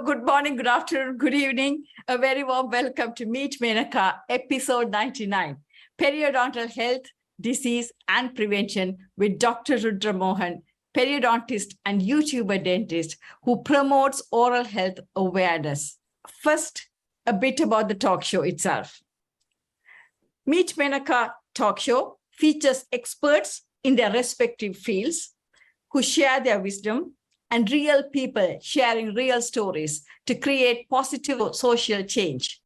good morning, good afternoon, good evening. A very warm welcome to Meet Menaca, episode 99, Periodontal Health, Disease and Prevention with Dr. Rudra Mohan, periodontist and YouTuber dentist who promotes oral health awareness. First, a bit about the talk show itself. Meet Menaca talk show features experts in their respective fields who share their wisdom and real people sharing real stories to create positive social change.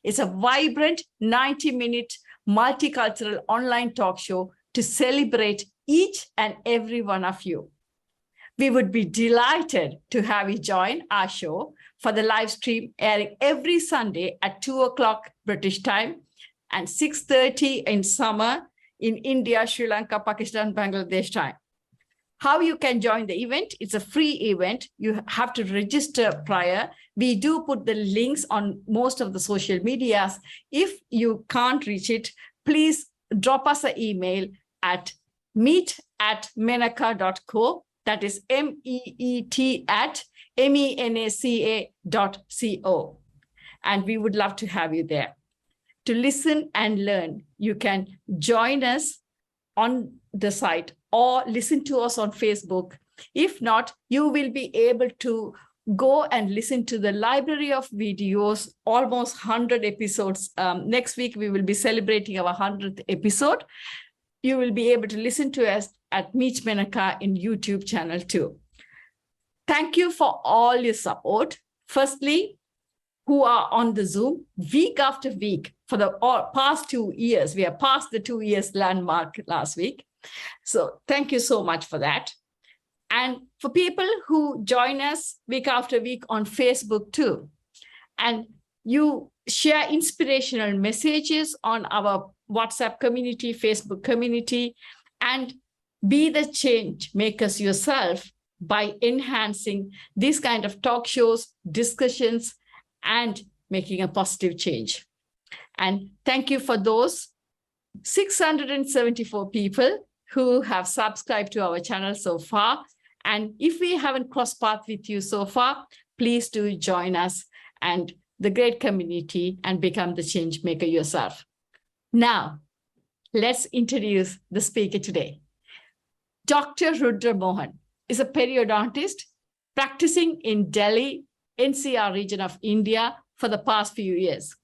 It's a vibrant 90-minute multicultural online talk show to celebrate each and every one of you. We would be delighted to have you join our show for the live stream airing every Sunday at 2 o'clock British time and 6:30 in summer in India, Sri Lanka, Pakistan, Bangladesh time. How you can join the event? It's a free event. You have to register prior. We do put the links on most of the social medias. If you can't reach it, please drop us an email at meet@menaca.co. That is meet@menaca.co. And we would love to have you there. To listen and learn, you can join us on the site or listen to us on Facebook. If not, you will be able to go and listen to the library of videos, almost 100 episodes. Next week, we will be celebrating our 100th episode. You will be able to listen to us at Meet Menaca in YouTube channel too. Thank you for all your support. Firstly, who are on the Zoom week after week for the past 2 years. We are past the 2 years landmark last week. So thank you so much for that. And for people who join us week after week on Facebook too, and you share inspirational messages on our WhatsApp community, Facebook community, and be the change makers yourself by enhancing these kind of talk shows, discussions, and making a positive change. And thank you for those 674 people who have subscribed to our channel so far. And if we haven't crossed paths with you so far, please do join us and the great community and become the change maker yourself. Now, let's introduce the speaker today. Dr. Rudra Mohan is a periodontist practicing in Delhi, NCR region of India for the past few years.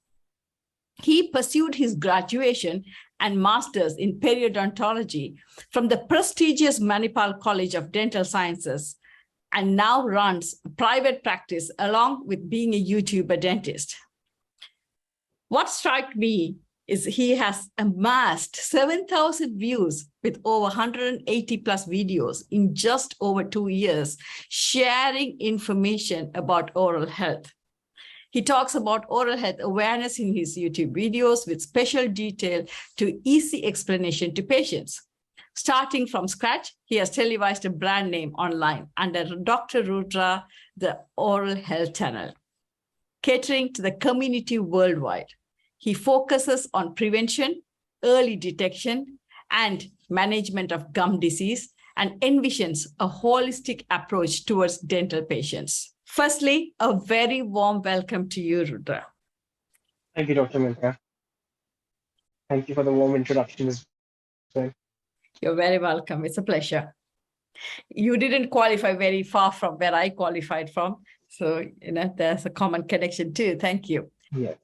He pursued his graduation and master's in periodontology from the prestigious Manipal College of Dental Sciences and now runs a private practice along with being a YouTuber dentist. What struck me is he has amassed 7,000 views with over 180 plus videos in just over 2 years, sharing information about oral health. He talks about oral health awareness in his YouTube videos with special detail to easy explanation to patients. Starting from scratch, he has televised a brand name online under Dr. Rudra, the Oral Health Channel, catering to the community worldwide. He focuses on prevention, early detection, and management of gum disease and envisions a holistic approach towards dental patients. Firstly, a very warm welcome to you, Rudra. Thank you, Dr. Menaca. Thank you for the warm introduction as well. You're very welcome. It's a pleasure. You didn't qualify very far from where I qualified from. So, there's a common connection too. Thank you. Yeah.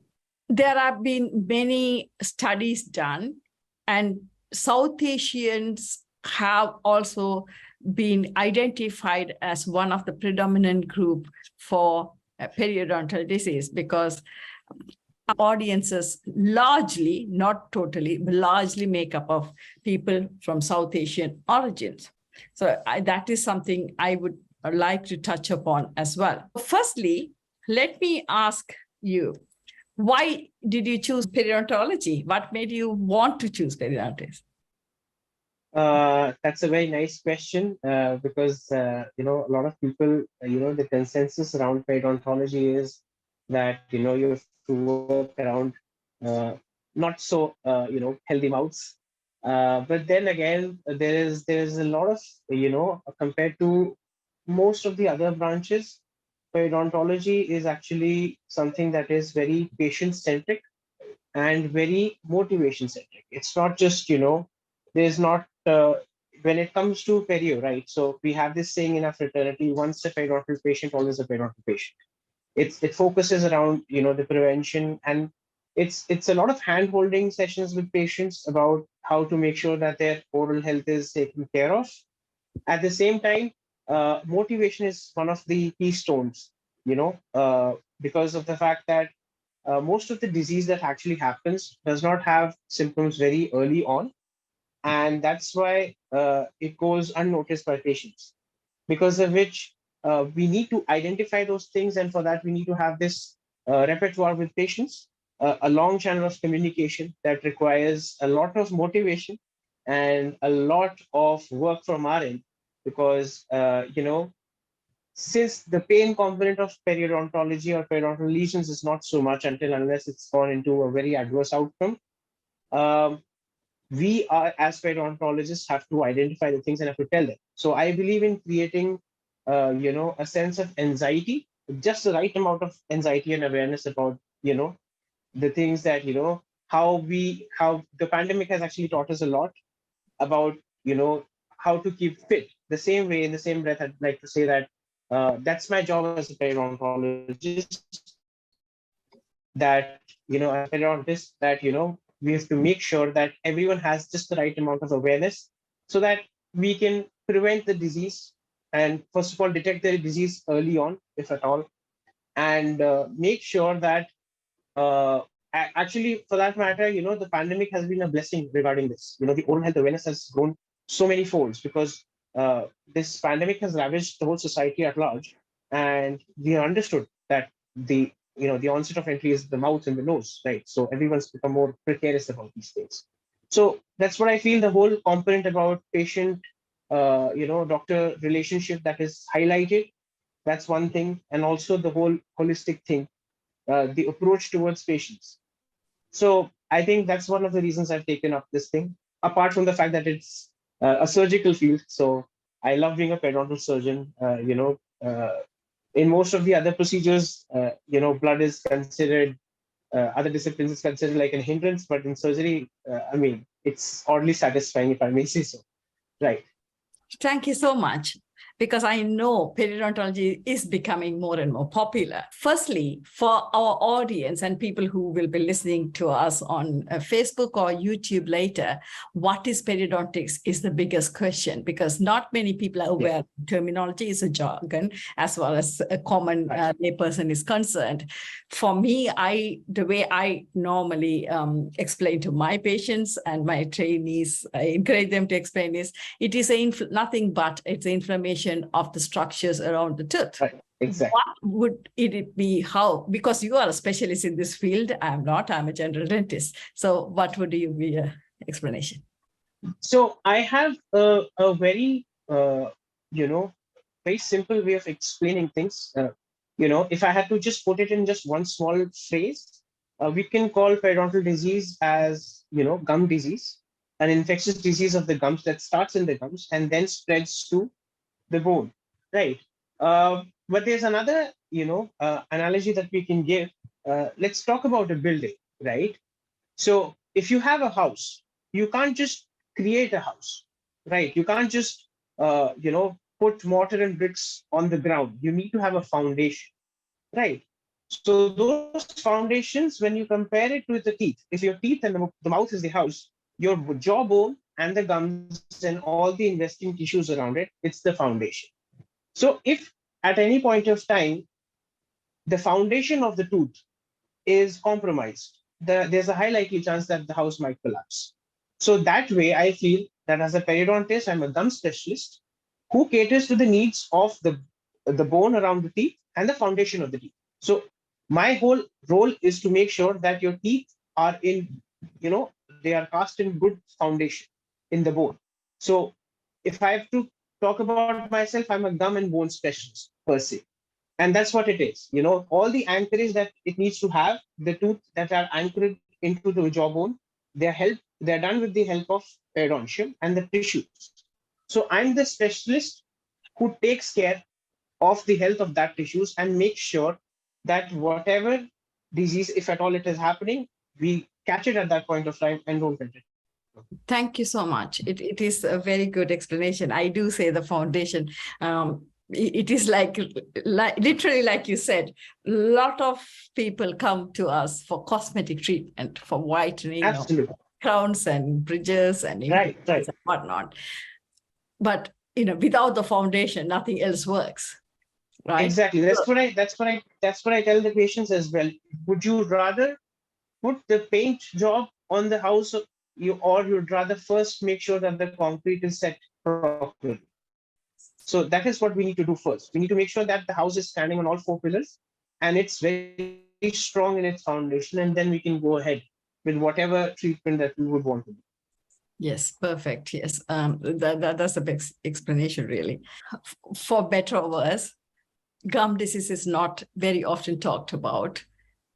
There have been many studies done, and South Asians have also been identified as one of the predominant group for periodontal disease because audiences largely, not totally, but largely make up of people from South Asian origins. So that is something I would like to touch upon as well. Firstly, let me ask you, why did you choose periodontology? What made you want to choose periodontics? That's a very nice question because, a lot of people, the consensus around periodontology is that, you have to work around not so, healthy mouths. But then again, there's a lot of, compared to most of the other branches, periodontology is actually something that is very patient centric and very motivation centric. It's not just, there's not, when it comes to perio, right? So we have this saying in our fraternity, once a periodontal patient, always a periodontal patient. It focuses around, the prevention, and it's a lot of hand holding sessions with patients about how to make sure that their oral health is taken care of. At the same time, motivation is one of the keystones, because of the fact that most of the disease that actually happens does not have symptoms very early on, and that's why it goes unnoticed by patients, because of which we need to identify those things, and for that we need to have this repertoire with patients, a long channel of communication that requires a lot of motivation and a lot of work from our end, because since the pain component of periodontology or periodontal lesions is not so much until unless it's gone into a very adverse outcome, um, we are, as periodontologists, have to identify the things and have to tell them. So I believe in creating, a sense of anxiety, just the right amount of anxiety and awareness about, the things that, how the pandemic has actually taught us a lot about, how to keep fit. The same way, in the same breath, I'd like to say that that's my job as a periodontologist, that, as a periodontist, that, we have to make sure that everyone has just the right amount of awareness so that we can prevent the disease, and first of all, detect the disease early on, if at all, and make sure that actually, for that matter, the pandemic has been a blessing regarding this. The oral health awareness has grown so many folds because this pandemic has ravaged the whole society at large, and we understood that the onset of entry is the mouth and the nose, right? So everyone's become more precarious about these things. So that's what I feel, the whole component about patient, doctor relationship that is highlighted. That's one thing, and also the whole holistic thing, the approach towards patients. So I think that's one of the reasons I've taken up this thing, apart from the fact that it's a surgical field. So I love being a periodontal surgeon. In most of the other procedures, blood is considered, other disciplines is considered like a hindrance, but in surgery, I mean, it's oddly satisfying, if I may say so. Right. Thank you so much, because I know periodontology is becoming more and more popular. Firstly, for our audience and people who will be listening to us on Facebook or YouTube later, what is periodontics is the biggest question, because not many people are aware. Yeah. Terminology is a jargon as well as a common layperson is concerned. For me, the way I normally explain to my patients and my trainees, I encourage them to explain is, it is nothing but it's inflammation of the structures around the tooth. Right. Exactly. What would it be? How? Because you are a specialist in this field. I'm not. I'm a general dentist. So what would you be your explanation? So I have a very, very simple way of explaining things. If I had to just put it in just one small phrase, we can call periodontal disease as, gum disease, an infectious disease of the gums that starts in the gums and then spreads to the bone, right? But there's another, analogy that we can give. Let's talk about a building, right? So if you have a house, you can't just create a house, right? You can't just, put mortar and bricks on the ground. You need to have a foundation, right? So those foundations, when you compare it with the teeth, if your teeth and the mouth is the house, your jawbone and the gums and all the investing tissues around it, it's the foundation. So if at any point of time, the foundation of the tooth is compromised, there's a high likely chance that the house might collapse. So that way, I feel that as a periodontist, I'm a gum specialist who caters to the needs of the bone around the teeth and the foundation of the teeth. So my whole role is to make sure that your teeth are in, they are cast in good foundation in the bone. So if I have to talk about myself, I'm a gum and bone specialist per se. And that's what it is. All the anchorage that it needs to have, the tooth that are anchored into the jawbone, they're done with the help of periodontium and the tissues. So I'm the specialist who takes care of the health of that tissues and make sure that whatever disease, if at all it is happening, we catch it at that point of time and don't let it. Thank you so much. It is a very good explanation. I do say the foundation. It is like literally, like you said, a lot of people come to us for cosmetic treatment, for whitening, Absolutely. crowns and bridges and Right. and whatnot. But without the foundation, nothing else works. Right? Exactly. That's what I tell the patients as well. Would you rather put the paint job on the house, or you'd rather first make sure that the concrete is set properly? So that is what we need to do first. We need to make sure that the house is standing on all four pillars and it's very strong in its foundation, and then we can go ahead with whatever treatment that we would want to do. Yes, perfect. Yes, that's the best explanation, really. For better or worse, gum disease is not very often talked about,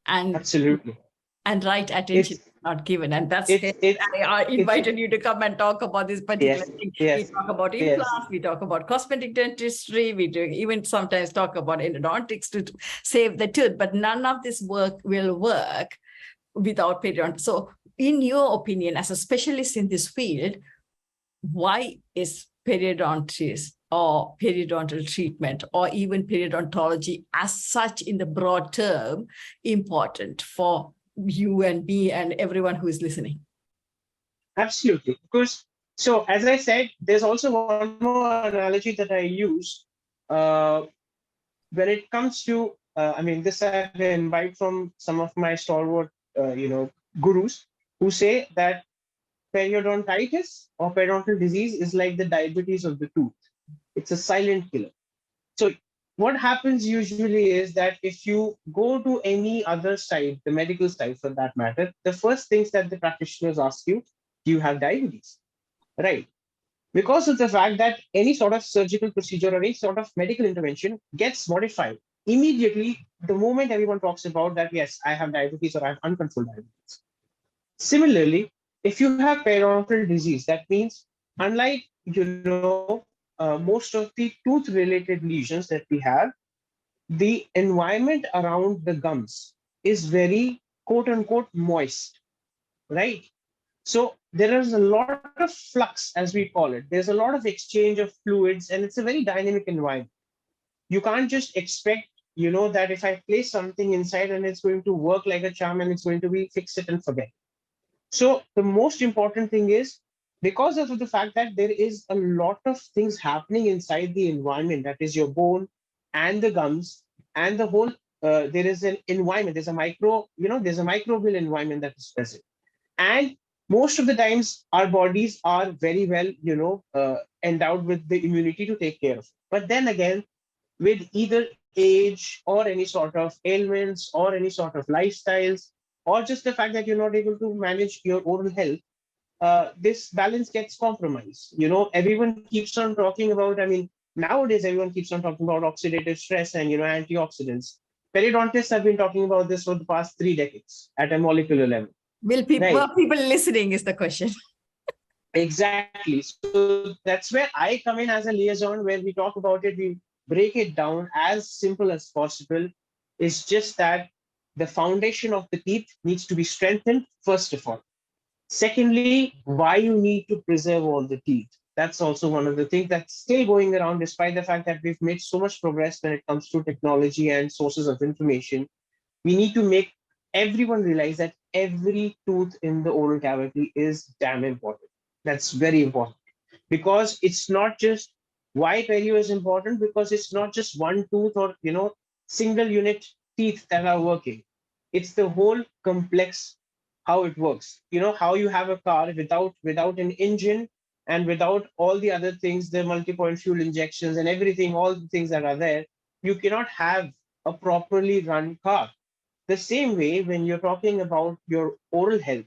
and Absolutely. And right attention is not given. And that's I invited you to come and talk about this particular thing. We talk about implants, we talk about cosmetic dentistry, we do even sometimes talk about endodontics to save the tooth, but none of this work will work without periodontics. So in your opinion, as a specialist in this field, why is periodontics or periodontal treatment or even periodontology as such in the broad term important for you and me and everyone who is listening? Absolutely. Because, so as I said, there's also one more analogy that I use when it comes to, this I've imbibed from some of my stalwart, gurus who say that periodontitis or periodontal disease is like the diabetes of the tooth. It's a silent killer. So what happens usually is that if you go to any other side, the medical side for that matter, the first things that the practitioners ask you, do you have diabetes? Right. Because of the fact that any sort of surgical procedure or any sort of medical intervention gets modified immediately the moment everyone talks about that, yes, I have diabetes or I have uncontrolled diabetes. Similarly, if you have periodontal disease, that means unlike, most of the tooth-related lesions that we have, the environment around the gums is very quote unquote moist, right? So there is a lot of flux, as we call it. There's a lot of exchange of fluids, and it's a very dynamic environment. You can't just expect, that if I place something inside and it's going to work like a charm and it's going to be fix it and forget. So the most important thing is, because of the fact that there is a lot of things happening inside the environment, that is your bone and the gums and the whole, there is an environment, there's a microbial environment that is present. And most of the times our bodies are very well, endowed with the immunity to take care of it. But then again, with either age or any sort of ailments or any sort of lifestyles, or just the fact that you're not able to manage your oral health, this balance gets compromised. Everyone keeps on talking about, nowadays everyone keeps on talking about oxidative stress and, antioxidants. Periodontists have been talking about this for the past 3 decades at a molecular level. Will people listening is the question. Exactly. So that's where I come in as a liaison, where we talk about it, we break it down as simple as possible. It's just that the foundation of the teeth needs to be strengthened, first of all. Secondly, why you need to preserve all the teeth. That's also one of the things that's still going around, despite the fact that we've made so much progress when it comes to technology and sources of information. We need to make everyone realize that every tooth in the oral cavity is damn important. That's very important, because it's not just why perio is important, because it's not just one tooth or, single unit teeth that are working. It's the whole complex how it works. How you have a car without an engine and without all the other things, the multi-point fuel injections and everything, all the things that are there, you cannot have a properly run car. The same way, when you're talking about your oral health,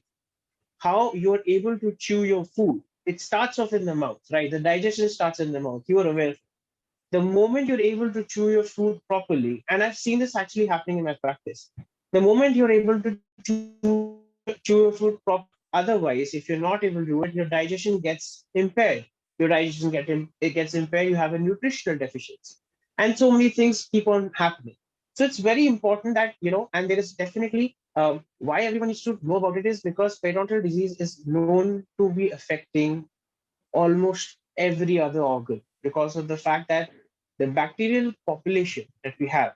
how you're able to chew your food, it starts off in the mouth, right? The digestion starts in the mouth. You are aware. The moment you're able to chew your food properly, and I've seen this actually happening in my practice, the moment you're able to chew your food properly, otherwise, if you're not able to do it, your digestion gets impaired. Your digestion gets impaired. You have a nutritional deficiency. and so many things keep on happening. So it's very important that, and there is definitely why everyone needs to know about it is because periodontal disease is known to be affecting almost every other organ because of the fact that the bacterial population that we have,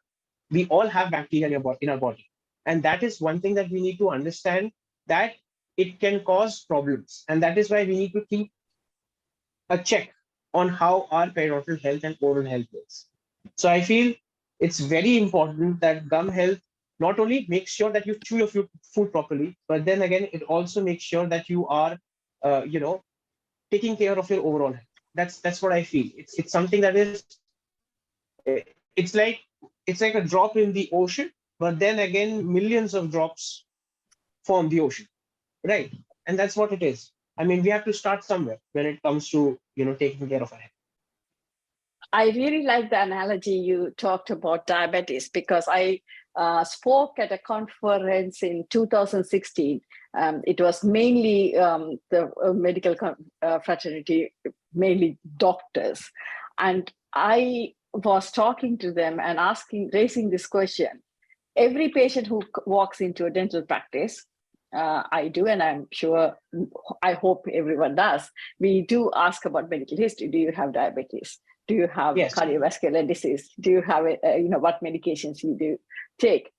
we all have bacteria in our body. And that is one thing that we need to understand, that it can cause problems. And that is why we need to keep a check on how our periodontal health and oral health is. So I feel it's very important that gum health not only makes sure that you chew your food properly, but then again, it also makes sure that you are, taking care of your overall health. That's what I feel. It's something that is, it's like it's like a drop in the ocean, but then again, millions of drops form the ocean, right? And that's what it is. I mean, we have to start somewhere when it comes to taking care of our health. I really like the analogy you talked about diabetes, because I spoke at a conference in 2016. It was mainly the medical fraternity, mainly doctors. And I was talking to them and raising this question. Every patient who walks into a dental practice, I do, and I'm sure, I hope everyone does. We do ask about medical history. Do you have diabetes? Do you have Yes. cardiovascular disease? Do you have, what medications you do take?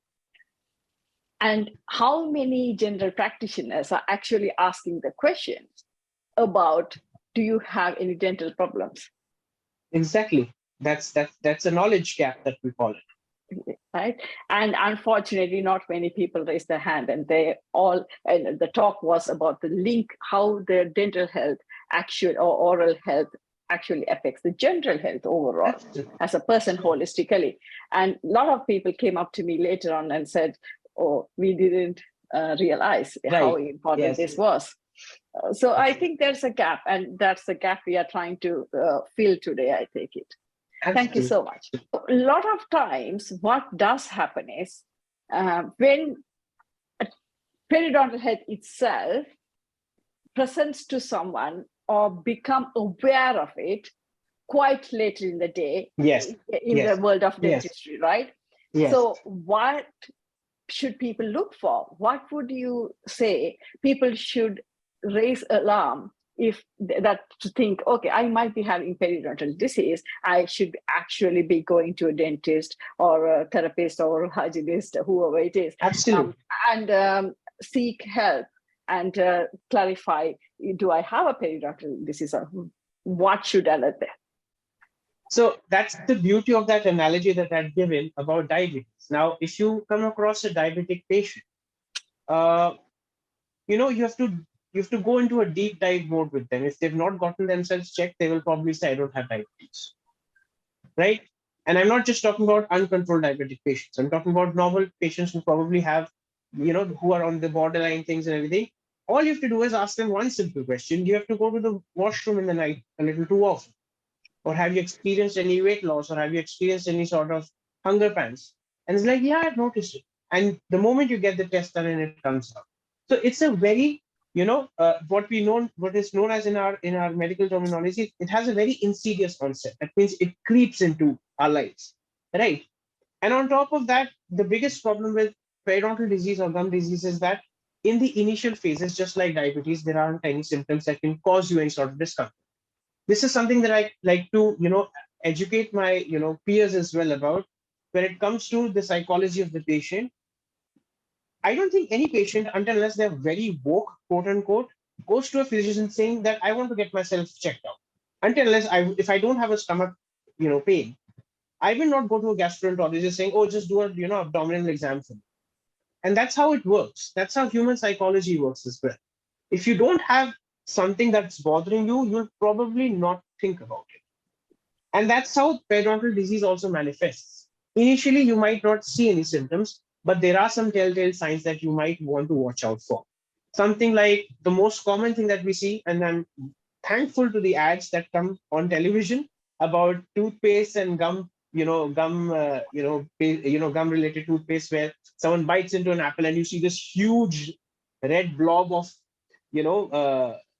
And how many general practitioners are actually asking the questions about, do you have any dental problems? Exactly. That's a knowledge gap that we call it. Right. And unfortunately, not many people raise their hand, and and the talk was about the link, how their dental health or oral health actually affects the general health overall as a person holistically. And a lot of people came up to me later on and said, oh, we didn't realize how important this was. So I think there's a gap, and that's the gap we are trying to fill today, I take it. Thank you so much. A lot of times, what does happen is when periodontal health itself presents to someone or become aware of it quite late in the day, in the world of dentistry, right? Yes. So what should people look for? What would you say people should raise alarm if that to think, okay, I might be having periodontal disease, I should actually be going to a dentist or a therapist or a hygienist, whoever it is. Absolutely. And seek help and clarify, do I have a periodontal disease, or what should I let there? So that's the beauty of that analogy that I've given about diabetes. Now, if you come across a diabetic patient, you have to go into a deep dive mode with them. If they've not gotten themselves checked, they will probably say, I don't have diabetes. Right? And I'm not just talking about uncontrolled diabetic patients. I'm talking about normal patients who probably have, who are on the borderline things and everything. All you have to do is ask them one simple question. Do you have to go to the washroom in the night a little too often? Or have you experienced any weight loss? Or have you experienced any sort of hunger pangs? And it's like, yeah, I've noticed it. And the moment you get the test done and it comes out. So it's a very, what is known as in our medical terminology, it has a very insidious onset. That means it creeps into our lives, right? And on top of that, the biggest problem with periodontal disease or gum disease is that in the initial phases, just like diabetes, there aren't any symptoms that can cause you any sort of discomfort. This is something that I like to, educate my, peers as well about. When it comes to the psychology of the patient, I don't think any patient, unless they're very woke, quote unquote, goes to a physician saying that I want to get myself checked out. Unless if I don't have a stomach, pain, I will not go to a gastroenterologist saying, oh, just do a, abdominal exam for me. And that's how it works. That's how human psychology works as well. If you don't have something that's bothering you, you'll probably not think about it. And that's how periodontal disease also manifests. Initially, you might not see any symptoms, but there are some telltale signs that you might want to watch out for. Something like the most common thing that we see, and I'm thankful to the ads that come on television about toothpaste and gum, gum-related toothpaste, where someone bites into an apple and you see this huge red blob of,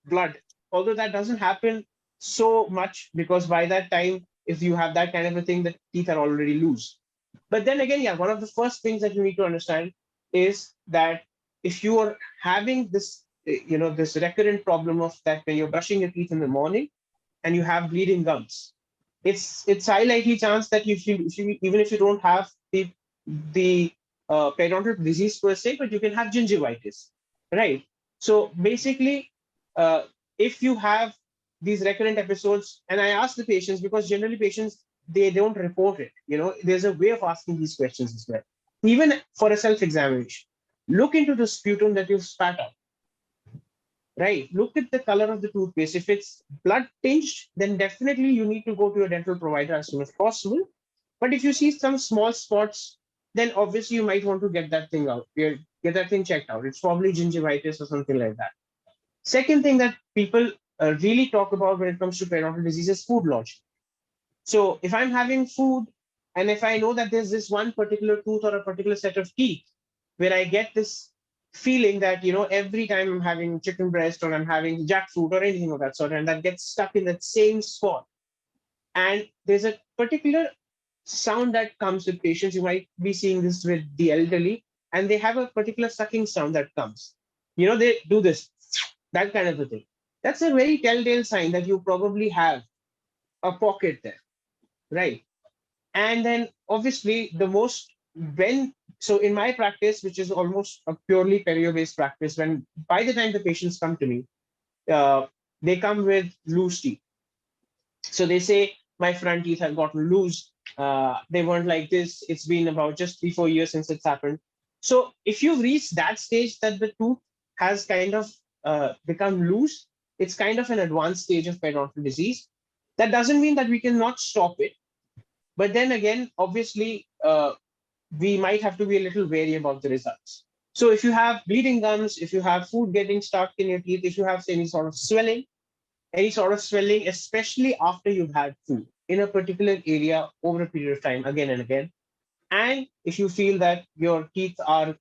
blood. Although that doesn't happen so much, because by that time if you have that kind of a thing, the teeth are already loose. But then again, yeah, one of the first things that you need to understand is that if you are having this, this recurrent problem of that when you're brushing your teeth in the morning and you have bleeding gums, it's high likely chance that even if you don't have the periodontal disease per se, but you can have gingivitis, right? So basically, uh, if you have these recurrent episodes, and I ask the patients because generally patients they don't report it. There's a way of asking these questions as well. Even for a self-examination, look into the sputum that you've spat out. Right. Look at the color of the toothpaste. If it's blood tinged, then definitely you need to go to your dental provider as soon as possible. But if you see some small spots, then obviously you might want to get that thing out. Get that thing checked out. It's probably gingivitis or something like that. Second thing that people really talk about when it comes to periodontal disease is food lodging. So if I'm having food and if I know that there's this one particular tooth or a particular set of teeth where I get this feeling that, every time I'm having chicken breast or I'm having jackfruit or anything of that sort, and that gets stuck in that same spot. And there's a particular sound that comes with patients. You might be seeing this with the elderly, and they have a particular sucking sound that comes. They do this, that kind of a thing. That's a very telltale sign that you probably have a pocket there, right? And then obviously so in my practice, which is almost a purely perio-based practice, when by the time the patients come to me, they come with loose teeth. So they say, my front teeth have gotten loose. They weren't like this. It's been about just 3-4 years since it's happened. So if you've reached that stage that the tooth has kind of become loose, it's kind of an advanced stage of periodontal disease. That doesn't mean that we cannot stop it. But then again, obviously, we might have to be a little wary about the results. So if you have bleeding gums, if you have food getting stuck in your teeth, if you have any sort of swelling, especially after you've had food in a particular area over a period of time, again and again, and if you feel that your teeth are,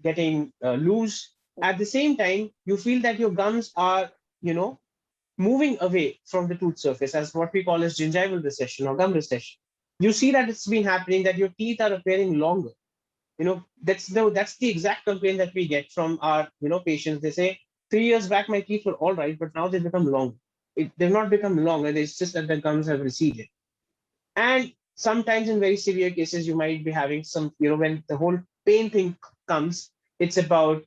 getting loose, at the same time, you feel that your gums are, moving away from the tooth surface as what we call as gingival recession or gum recession. You see that it's been happening, that your teeth are appearing longer. That's the exact complaint that we get from our patients. They say 3 years back my teeth were all right, but now they've become long. They've not become longer. It's just that the gums have receded. And sometimes in very severe cases, you might be having some, when the whole pain thing comes, it's about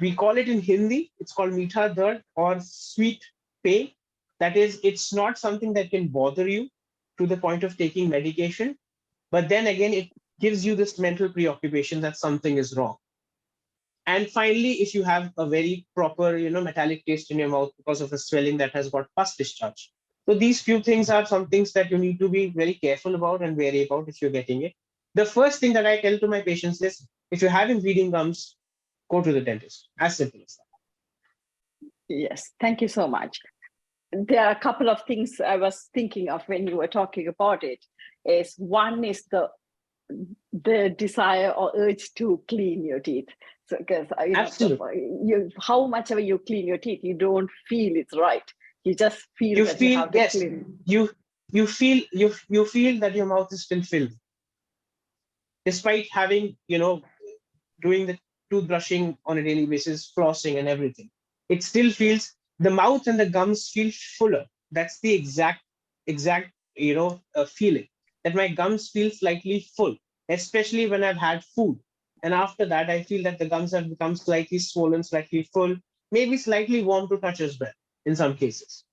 we call it in Hindi, it's called meetha dard or sweet pain. That is, it's not something that can bother you to the point of taking medication. But then again, it gives you this mental preoccupation that something is wrong. And finally, if you have a very proper, metallic taste in your mouth because of a swelling that has got pus discharge. So these few things are some things that you need to be very careful about and wary about if you're getting it. The first thing that I tell to my patients is, if you're having bleeding gums, go to the dentist. As simple as that. Yes, thank you so much. There are a couple of things I was thinking of when you were talking about it. One is the desire or urge to clean your teeth. So because how much ever you clean your teeth, you don't feel it's right. You just feel that you have to clean. You feel that your mouth is still filled, despite having doing the toothbrushing on a daily basis, flossing and everything. It still feels, the mouth and the gums feel fuller. That's the exact feeling, that my gums feel slightly full, especially when I've had food. And after that, I feel that the gums have become slightly swollen, slightly full, maybe slightly warm to touch as well in some cases.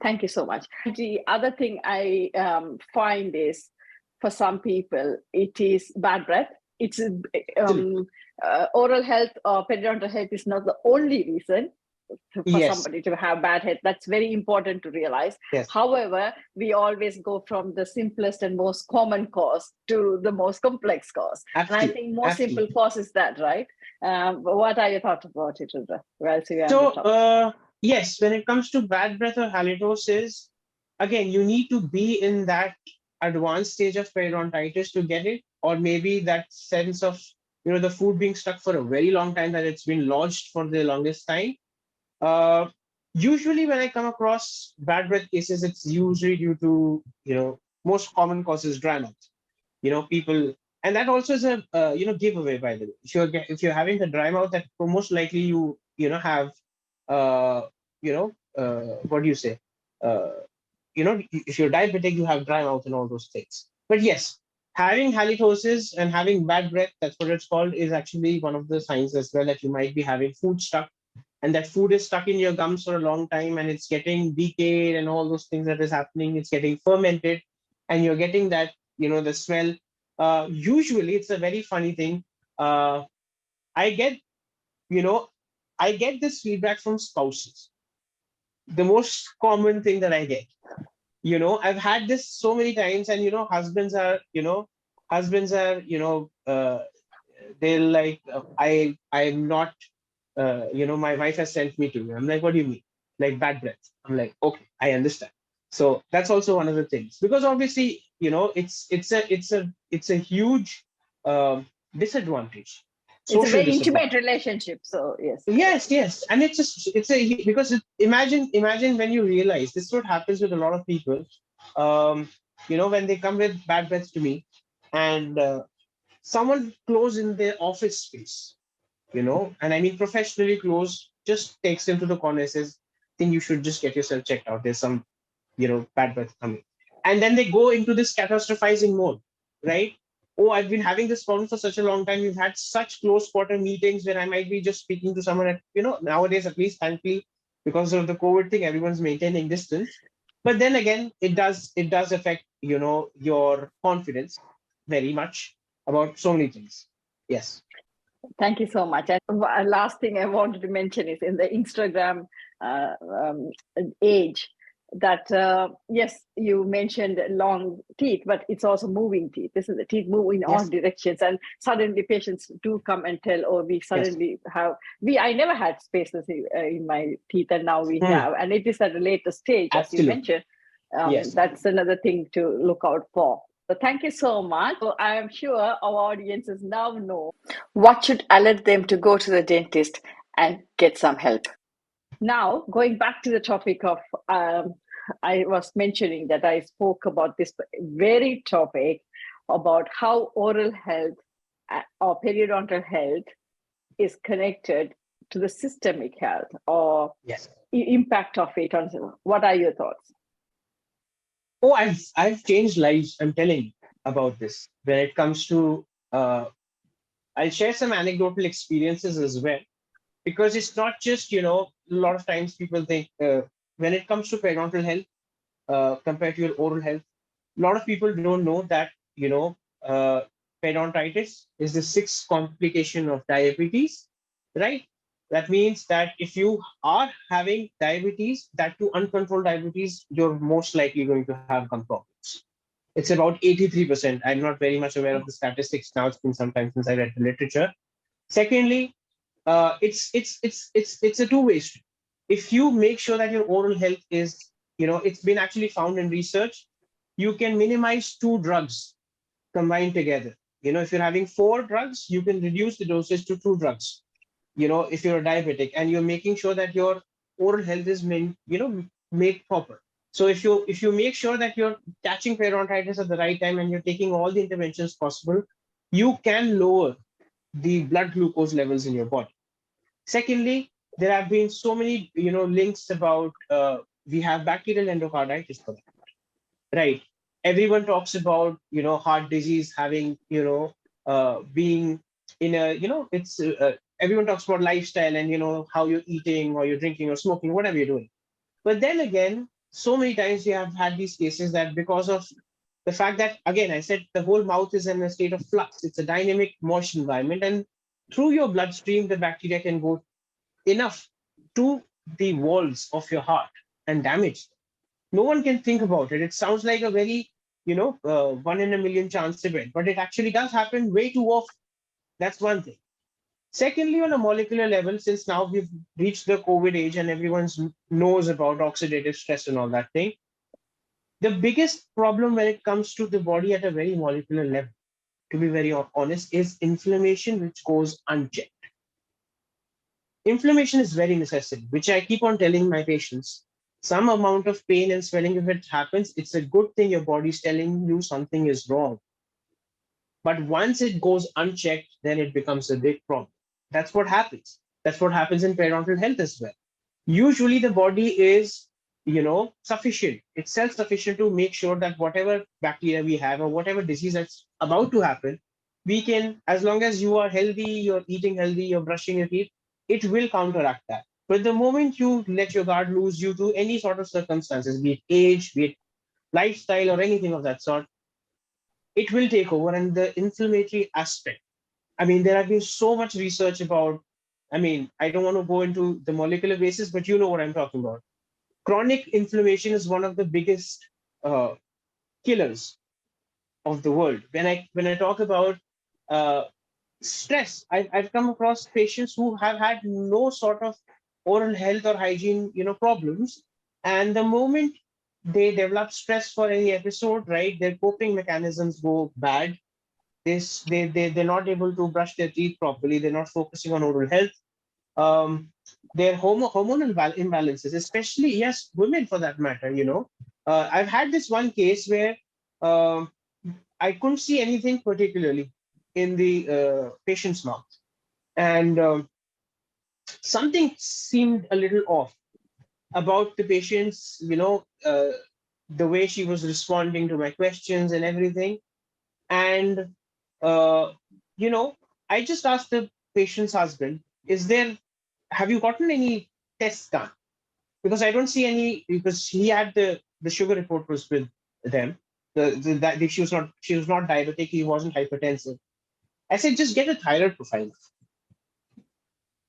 Thank you so much. The other thing I find is, for some people, it is bad breath. It's oral health or periodontal health is not the only reason for somebody to have bad health. That's very important to realize. Yes. However, we always go from the simplest and most common cause to the most complex cause. Absolutely. And I think more simple cause is that, right? What are your thoughts about it, Rudra? Yes, when it comes to bad breath or halitosis, again, you need to be in that advanced stage of periodontitis to get it, or maybe that sense of the food being stuck for a very long time, that it's been lodged for the longest time. Usually when I come across bad breath cases, it's usually due to, most common causes dry mouth. People, and that also is a, giveaway, by the way. If you're having a dry mouth, that most likely have, uh, what do you say? Uh, if you're diabetic, you have dry mouth and all those things. But yes, having halitosis and having bad breath, that's what it's called, is actually one of the signs as well that you might be having food stuck, and that food is stuck in your gums for a long time and it's getting decayed and all those things that is happening. It's getting fermented, and you're getting that, the smell. Usually, it's a very funny thing. I get, you know, I get this feedback from spouses. The most common thing that I get. I've had this so many times, and husbands are, they're like, I'm not, my wife has sent me to you. I'm like, what do you mean? Like bad breath. I'm like, okay, I understand. So that's also one of the things, because obviously, it's a huge disadvantage, It's a social very disadvantage. intimate relationship. So yes. Yes, yes, and because imagine when you realize this is what happens with a lot of people. Um, when they come with bad breath to me, and someone close in their office space, and I mean professionally close, just takes them to the corner and says, "Think you should just get yourself checked out. There's some, bad breath coming," and then they go into this catastrophizing mode, right? Oh, I've been having this problem for such a long time. We've had such close quarter meetings where I might be just speaking to someone at, nowadays, at least, thankfully, because of the COVID thing, everyone's maintaining distance. But then again, it does affect, your confidence very much about so many things. Yes. Thank you so much. And last thing I wanted to mention is in the Instagram uh, um, age that yes, you mentioned long teeth, but it's also moving teeth. This is the teeth move in all Yes. directions, and suddenly patients do come and tell, "Oh, we suddenly have we." I never had spaces in my teeth, and now we have, and it is at a later stage, as you Absolutely. mentioned. Yes. That's another thing to look out for. So thank you so much. So I am sure our audiences now know what should alert them to go to the dentist and get some help. Now, going back to the topic of, I was mentioning that I spoke about this very topic about how oral health or periodontal health is connected to the systemic health or Yes. impact of it on. What are your thoughts? Oh, I've changed lives. I'm telling you about this. When it comes to, I'll share some anecdotal experiences as well, because it's not just, a lot of times people think, when it comes to periodontal health, compared to your oral health, a lot of people don't know that, uh, periodontitis is the sixth complication of diabetes, right? That means that if you are having diabetes, that too uncontrolled diabetes, you're most likely going to have gum problems. It's about 83%. I'm not very much aware of the statistics now. It's been some time since I read the literature. Secondly, it's a two-way street. If you make sure that your oral health is, it's been actually found in research, you can minimize two drugs combined together. If you're having four drugs, you can reduce the dosage to two drugs. If you're a diabetic and you're making sure that your oral health is made proper. So if you make sure that you're catching periodontitis at the right time and you're taking all the interventions possible, you can lower the blood glucose levels in your body. Secondly, there have been so many, links about, we have bacterial endocarditis for that, right? Everyone talks about, heart disease having, being in a, it's everyone talks about lifestyle and how you're eating or you're drinking or smoking, whatever you're doing. But then again, so many times we have had these cases that because of the fact that, again, I said the whole mouth is in a state of flux. It's a dynamic, moist environment, and through your bloodstream, the bacteria can go enough to the walls of your heart and damage them. No one can think about it. It sounds like a very, one in a million chance event, but it actually does happen way too often. That's one thing. Secondly, on a molecular level, since now we've reached the COVID age and everyone knows about oxidative stress and all that thing, the biggest problem when it comes to the body at a very molecular level, to be very honest, is inflammation, which goes unchecked. Inflammation is very necessary, which I keep on telling my patients. Some amount of pain and swelling, if it happens, it's a good thing your body's telling you something is wrong. But once it goes unchecked, then it becomes a big problem. That's what happens. That's what happens in periodontal health as well. Usually the body is, sufficient. It's self-sufficient to make sure that whatever bacteria we have or whatever disease that's about to happen, we can, as long as you are healthy, you're eating healthy, you're brushing your teeth, it will counteract that. But the moment you let your guard loose due to any sort of circumstances, be it age, be it lifestyle or anything of that sort, it will take over. And the inflammatory aspect, I mean, there have been so much research about, I mean, I don't want to go into the molecular basis, but you know what I'm talking about. Chronic inflammation is one of the biggest uh, killers of the world. When I talk about uh, stress, I've come across patients who have had no sort of oral health or hygiene, problems, and the moment they develop stress for any episode, right, their coping mechanisms go bad. They're not able to brush their teeth properly. They're not focusing on oral health. Um, their hormonal imbalances, especially, yes, women for that matter, I've had this one case where um I couldn't see anything particularly in the patient's mouth. And something seemed a little off about the patient's, the way she was responding to my questions and everything. And, uh, you know, I just asked the patient's husband, have you gotten any tests done? Because I don't see any, because he had the sugar report was with them. That she was not diabetic, he wasn't hypertensive. I said, just get a thyroid profile.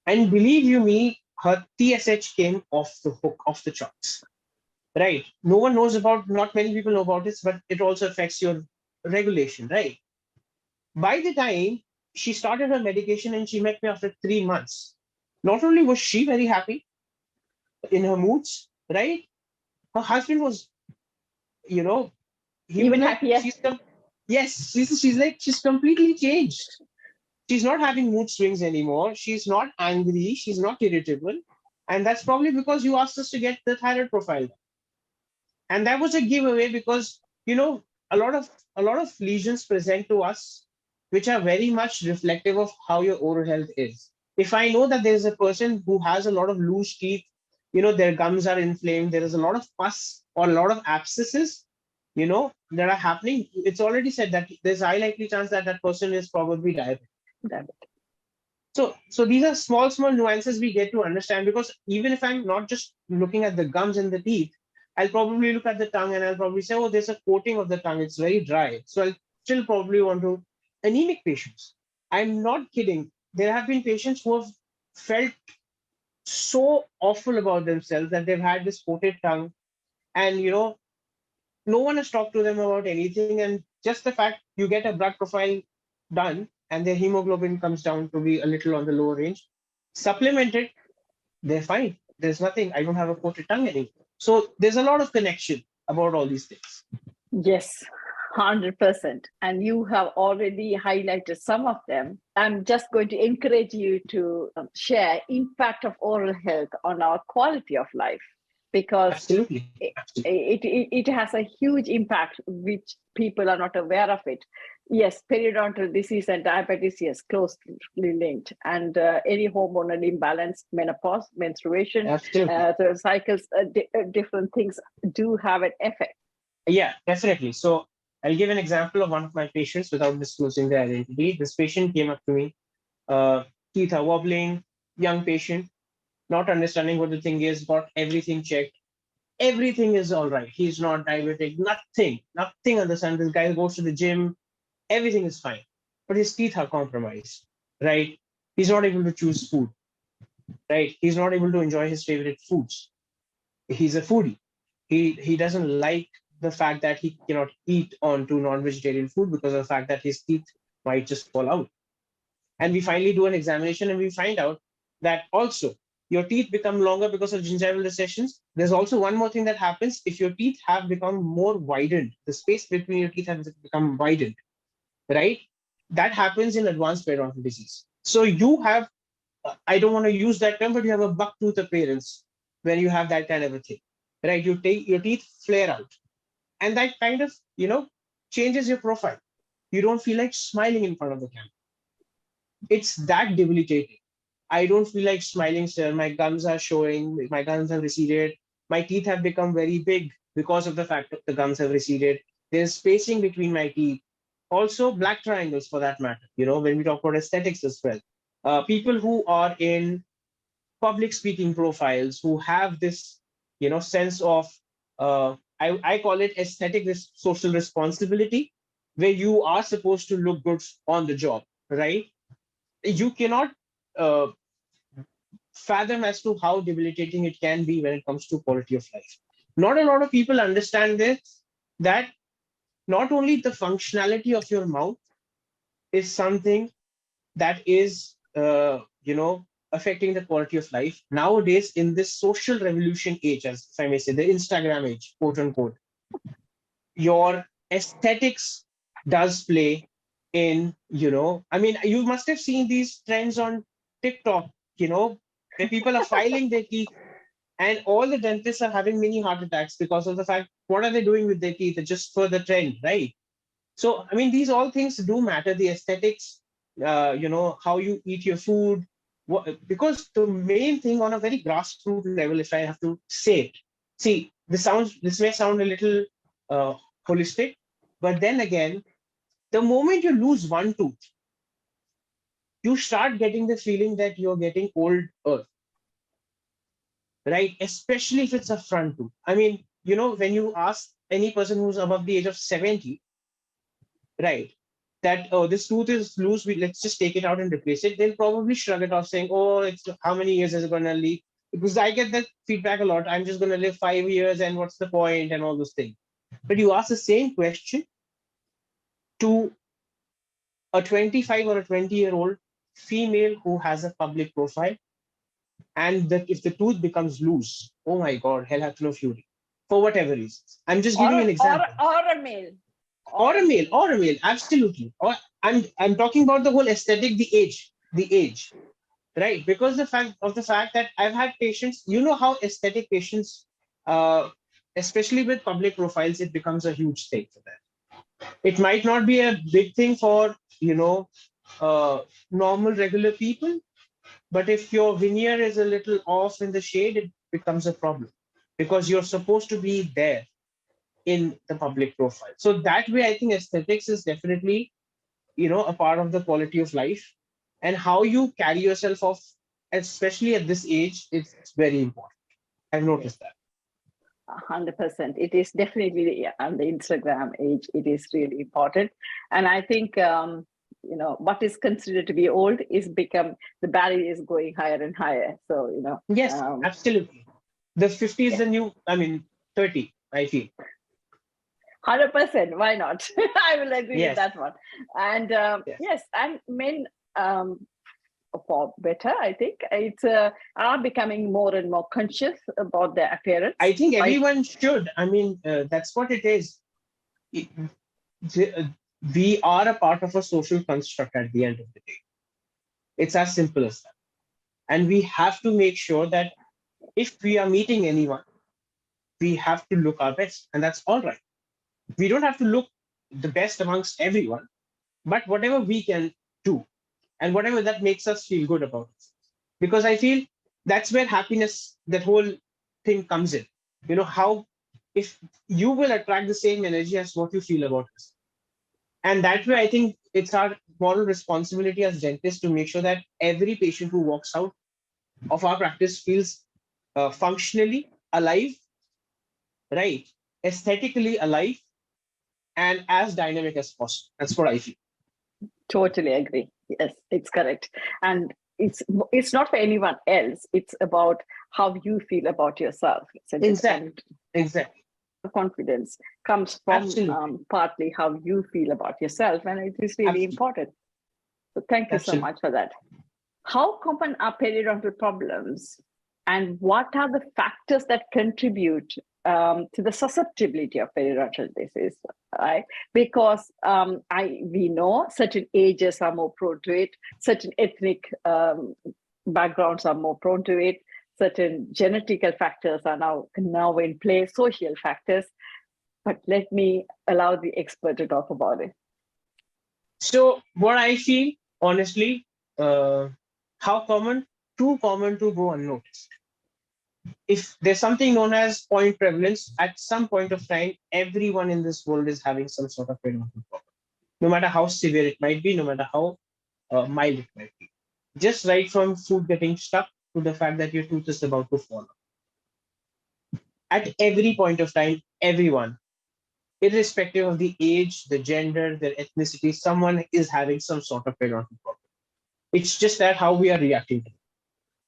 And believe you me, her TSH came off the hook, off the charts. Right. No one knows about, not many people know about this, but it also affects your regulation, right? By the time she started her medication and she met me after 3 months, not only was she very happy in her moods, right? Her husband was, you know, he was Even like, happier. yes, she's completely changed. She's not having mood swings anymore. She's not angry. She's not irritable. And that's probably because you asked us to get the thyroid profile. And that was a giveaway because, a lot of lesions present to us, which are very much reflective of how your oral health is. If I know that there's a person who has a lot of loose teeth, their gums are inflamed, there is a lot of pus or a lot of abscesses, that are happening, it's already said that there's a high likely chance that that person is probably diabetic. So these are small nuances we get to understand, because even if I'm not just looking at the gums and the teeth, I'll probably look at the tongue and I'll probably say, oh, there's a coating of the tongue. It's very dry. So I'll still probably want to anemic patients. I'm not kidding. There have been patients who have felt so awful about themselves that they've had this coated tongue, and no one has talked to them about anything. And just the fact you get a blood profile done and their hemoglobin comes down to be a little on the lower range, supplemented, they're fine. There's nothing. I don't have a coated tongue anymore. So there's a lot of connection about all these things. Yes, 100%. And you have already highlighted some of them. I'm just going to encourage you to share impact of oral health on our quality of life, because Absolutely. it has a huge impact which people are not aware of it. Yes, periodontal disease and diabetes is closely linked, and any hormonal imbalance, menopause, menstruation, the cycles, different things do have an effect. Yeah, definitely. So I'll give an example of one of my patients without disclosing their identity. This patient came up to me, teeth are wobbling, young patient, not understanding what the thing is, got everything checked. Everything is all right. He's not diabetic, nothing understand. This guy goes to the gym, everything is fine. But his teeth are compromised, right? He's not able to choose food, right? He's not able to enjoy his favorite foods. He's a foodie. He doesn't like the fact that he cannot eat onto non-vegetarian food because of the fact that his teeth might just fall out. And we finally do an examination and we find out that also your teeth become longer because of gingival recessions. There's also one more thing that happens. If your teeth have become more widened, the space between your teeth has become widened, right? That happens in advanced periodontal disease. So you have I don't want to use that term, but you have a buck tooth appearance when you have that kind of a thing, right? You take your teeth flare out, and that kind of, changes your profile. You don't feel like smiling in front of the camera. It's that debilitating. I don't feel like smiling, sir. My gums are showing, my gums have receded. My teeth have become very big because of the fact that the gums have receded. There's spacing between my teeth. Also, black triangles for that matter, when we talk about aesthetics as well. People who are in public speaking profiles, who have this, sense of, I call it aesthetic social responsibility, where you are supposed to look good on the job, right? You cannot uh, fathom as to how debilitating it can be when it comes to quality of life. Not a lot of people understand this, that not only the functionality of your mouth is something that is, affecting the quality of life. Nowadays, in this social revolution age, as if I may say, the Instagram age, quote unquote, your aesthetics does play in, I mean, you must have seen these trends on TikTok, where people are filing their teeth, and all the dentists are having mini heart attacks because of the fact, what are they doing with their teeth? It's just for the trend, right? So, I mean, these all things do matter, the aesthetics, how you eat your food. Because the main thing on a very grassroots level, if I have to say it, see, this may sound a little uh, holistic, but then again, the moment you lose one tooth, you start getting the feeling that you're getting old earth, right? Especially if it's a front tooth. I mean, when you ask any person who's above the age of 70, right, that, oh, this tooth is loose, let's just take it out and replace it, they'll probably shrug it off saying, oh, it's how many years is it going to live? Because I get that feedback a lot. I'm just going to live 5 years, and what's the point, and all those things. But you ask the same question to a 25 or a 20-year-old female who has a public profile, and that if the tooth becomes loose, oh my God, hell hath no fury, for whatever reasons. I'm just giving you an example. Or a male. Or a male, absolutely. Or I'm talking about the whole aesthetic, the age, right? Because the fact that I've had patients, how aesthetic patients, especially with public profiles, it becomes a huge thing for them. It might not be a big thing for normal regular people, but if your veneer is a little off in the shade, it becomes a problem, because you're supposed to be there in the public profile. So that way, I think aesthetics is definitely, a part of the quality of life, and how you carry yourself off, especially at this age, it's very important. I've noticed that. 100%. It is definitely on the Instagram age. It is really important, and I think what is considered to be old is become, the barrier is going higher and higher. So yes, absolutely. The 50 is the new, 30. I feel 100%. Why not? I will agree with that one. And yes, and men, for better, I think it's are becoming more and more conscious about their appearance. I think everyone should. That's what it is. We are a part of a social construct at the end of the day. It's as simple as that. And we have to make sure that if we are meeting anyone, we have to look our best, and that's all right. We don't have to look the best amongst everyone, but whatever we can do, and whatever that makes us feel good about it. Because I feel that's where happiness, that whole thing comes in. How, if you will attract the same energy as what you feel about us. And that way, I think it's our moral responsibility as dentists to make sure that every patient who walks out of our practice feels functionally alive, right? Aesthetically alive, and as dynamic as possible. That's what I feel. Totally agree. Yes, it's correct. And it's not for anyone else. It's about how you feel about yourself. So Exactly. Confidence comes from partly how you feel about yourself, and it is really important. So thank you so much for that. How common are periodontal problems, and what are the factors that contribute to the susceptibility of periodontal disease? Right, because we know certain ages are more prone to it, certain ethnic backgrounds are more prone to it. Certain genetical factors are now in play, social factors. But let me allow the expert to talk about it. So what I feel, honestly, how common, too common to go unnoticed. If there's something known as point prevalence, at some point of time, everyone in this world is having some sort of periodontal problem, no matter how severe it might be, no matter how mild it might be. Just right from food getting stuck to the fact that your tooth is about to fall. At every point of time, everyone, irrespective of the age, the gender, their ethnicity, someone is having some sort of periodontal problem. It's just that how we are reacting to it,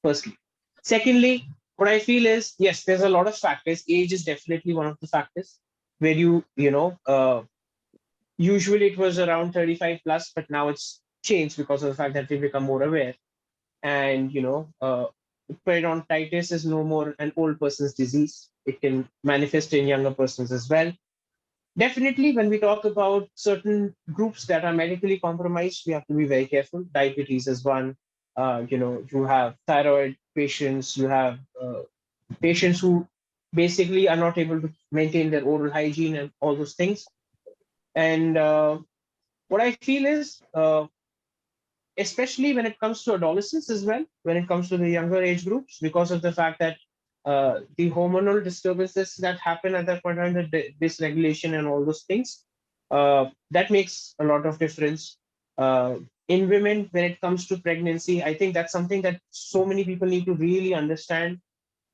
firstly. Secondly, what I feel is, yes, there's a lot of factors. Age is definitely one of the factors where usually it was around 35 plus, but now it's changed because of the fact that we become more aware. And, periodontitis is no more an old person's disease. It can manifest in younger persons as well. Definitely, when we talk about certain groups that are medically compromised, we have to be very careful. Diabetes is one. You have thyroid patients. You have patients who basically are not able to maintain their oral hygiene and all those things. And what I feel is, especially when it comes to adolescents as well, when it comes to the younger age groups, because of the fact that the hormonal disturbances that happen at that point in time, the dysregulation and all those things, that makes a lot of difference. In women, when it comes to pregnancy, I think that's something that so many people need to really understand.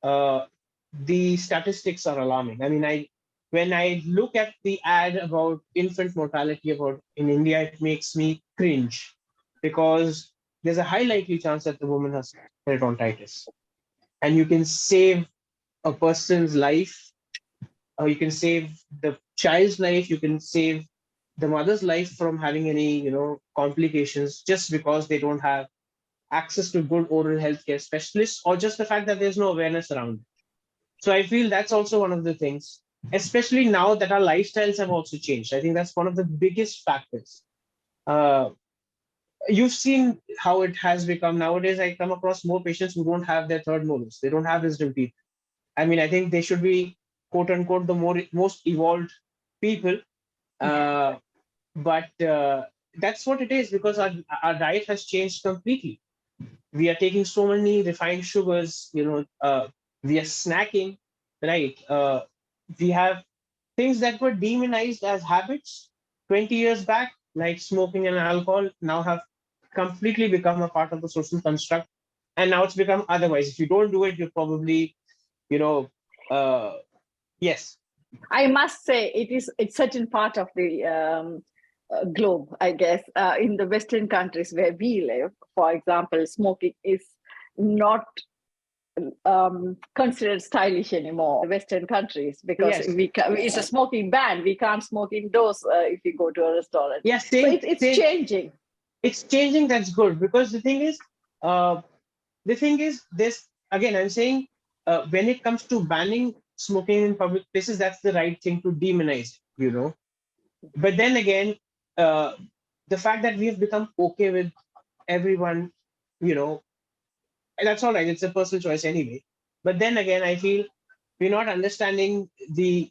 The statistics are alarming. I mean, when I look at the ad about infant mortality about in India, it makes me cringe because there's a high likely chance that the woman has periodontitis, and you can save a person's life, or you can save the child's life, you can save the mother's life from having any complications just because they don't have access to good oral health care specialists, or just the fact that there's no awareness around it. So I feel that's also one of the things, especially now that our lifestyles have also changed. I think that's one of the biggest factors. uh, you've seen how it has become nowadays. I come across more patients who don't have their third molars, they don't have wisdom teeth. I mean, I think they should be quote unquote the most evolved people. uh, but that's what it is, because our diet has changed completely. We are taking so many refined sugars, we are snacking, right? We have things that were demonized as habits 20 years back, like smoking and alcohol, now have completely become a part of the social construct. And now it's become otherwise. If you don't do it, you're probably, you know, uh, yes. I must say it's certain part of the globe, I guess. In the Western countries where we live, for example, smoking is not considered stylish anymore in Western countries, because Yes. it's a smoking ban. We can't smoke indoors if you go to a restaurant. Yes. So it's changing. It's changing. That's good, because the thing is this, again, I'm saying, when it comes to banning smoking in public places, that's the right thing to demonize it. But then again, uh, the fact that we have become okay with everyone, you know and that's all right, it's a personal choice anyway. But then again, I feel we're not understanding the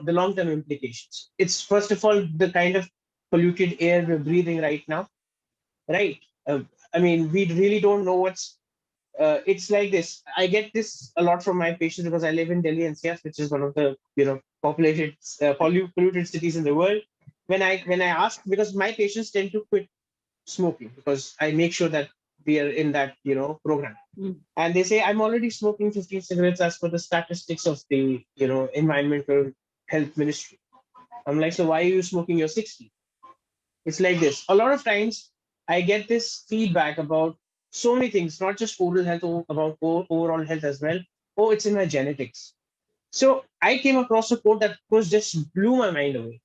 long-term implications. It's first of all the kind of polluted air we're breathing right now, right? I mean, we really don't know it's like this. I get this a lot from my patients because I live in Delhi NCR, which is one of the populated, polluted cities in the world. When I ask, because my patients tend to quit smoking, because I make sure that we are in that program, and they say I'm already smoking 15 cigarettes as per the statistics of the environmental health ministry. I'm like, so why are you smoking your 60? It's like this. A lot of times I get this feedback about so many things, not just oral health, about overall health as well. Oh, it's in my genetics. So I came across a quote that was just blew my mind away.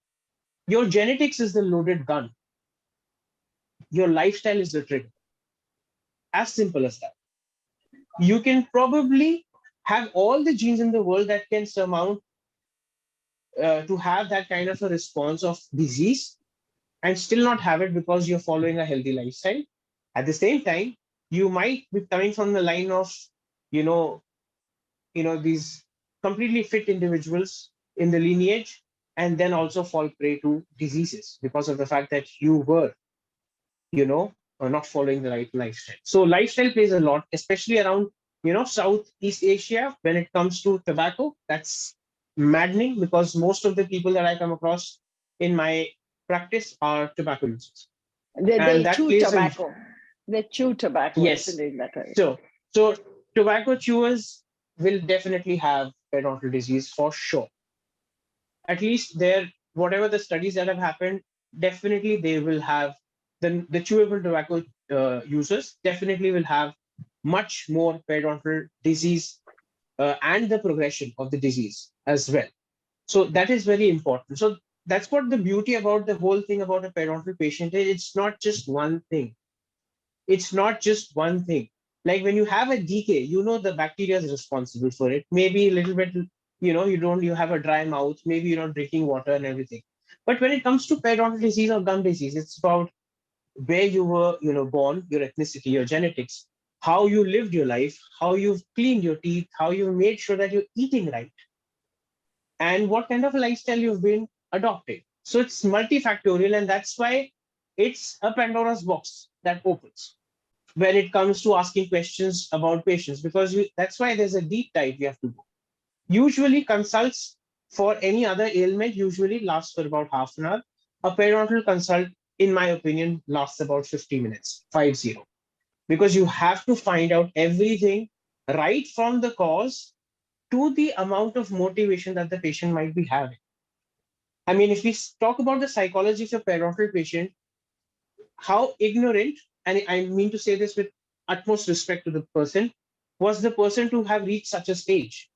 Your genetics is the loaded gun. Your lifestyle is the trigger. As simple as that. You can probably have all the genes in the world that can surmount to have that kind of a response of disease, and still not have it because you're following a healthy lifestyle. At the same time, you might be coming from the line of, you know, these completely fit individuals in the lineage, and then also fall prey to diseases because of the fact that you were, not following the right lifestyle. So lifestyle plays a lot, especially around, Southeast Asia. When it comes to tobacco, that's maddening, because most of the people that I come across in my practice are tobacco users, They and that chew plays a tobacco. They chew tobacco, isn't yes. it? That way. So tobacco chewers will definitely have periodontal disease for sure. At least there, whatever the studies that have happened, definitely they will have the chewable tobacco users definitely will have much more periodontal disease, and the progression of the disease as well. So that is very important. So that's what the beauty about the whole thing about a periodontal patient is. It's not just one thing. It's not just one thing. Like when you have a decay, the bacteria is responsible for it. Maybe a little bit, you have a dry mouth, maybe you're not drinking water and everything. But when it comes to periodontal disease or gum disease, it's about where you were, born, your ethnicity, your genetics, how you lived your life, how you've cleaned your teeth, how you made sure that you're eating right, and what kind of lifestyle you've been adopting. So it's multifactorial, and that's why it's a Pandora's box that opens when it comes to asking questions about patients, because that's why there's a deep dive you have to go. Usually consults for any other ailment usually lasts for about half an hour. A periodontal consult, in my opinion, lasts about 50 minutes, 50, because you have to find out everything right from the cause to the amount of motivation that the patient might be having. I mean, if we talk about the psychology of a periodontal patient, how ignorant, and I mean to say this with utmost respect to the person, was the person to have reached such a stage,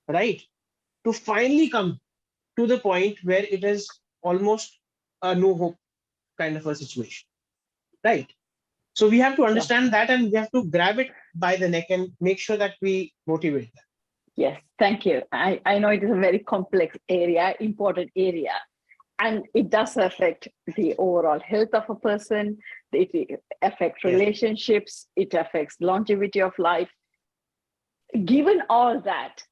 right? To finally come to the point where it is almost a no hope kind of a situation, right? So we have to Sure. understand that, and we have to grab it by the neck and make sure that we motivate them. Yes, thank you. I know it is a very complex area, important area, and it does affect the overall health of a person. It affects relationships. It affects longevity of life. Given all that,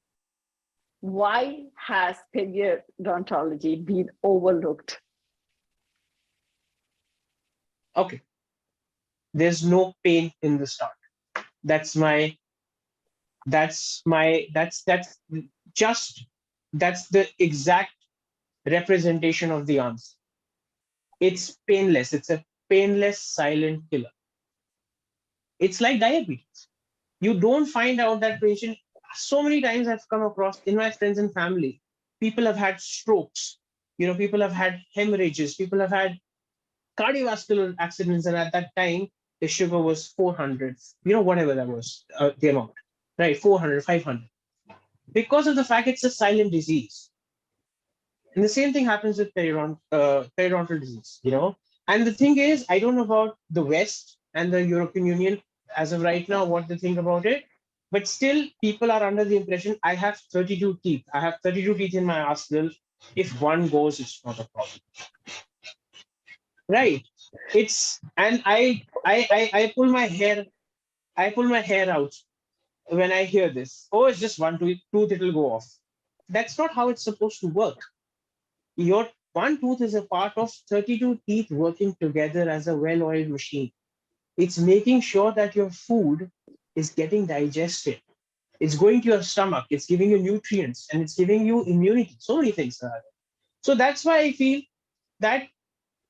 why has periodontology been overlooked? Okay, there's no pain in the start. That's my that's my that's just that's the exact representation of the answer. It's painless. It's a painless silent killer. It's like diabetes. You don't find out that patient. So many times I've come across in my friends and family, people have had strokes, people have had hemorrhages, people have had cardiovascular accidents, and at that time the sugar was 400, whatever that was, the amount, right? 400, 500, because of the fact it's a silent disease. And the same thing happens with periodontal disease, And the thing is, I don't know about the West and the European Union as of right now, what they think about it. But still, people are under the impression I have 32 teeth. I have 32 teeth in my arsenal. If one goes, it's not a problem. Right. And I pull my hair, out when I hear this. Oh, it's just one tooth, it'll go off. That's not how it's supposed to work. Your one tooth is a part of 32 teeth working together as a well-oiled machine. It's making sure that your food is getting digested. It's going to your stomach. It's giving you nutrients, and it's giving you immunity. So many things. So that's why I feel that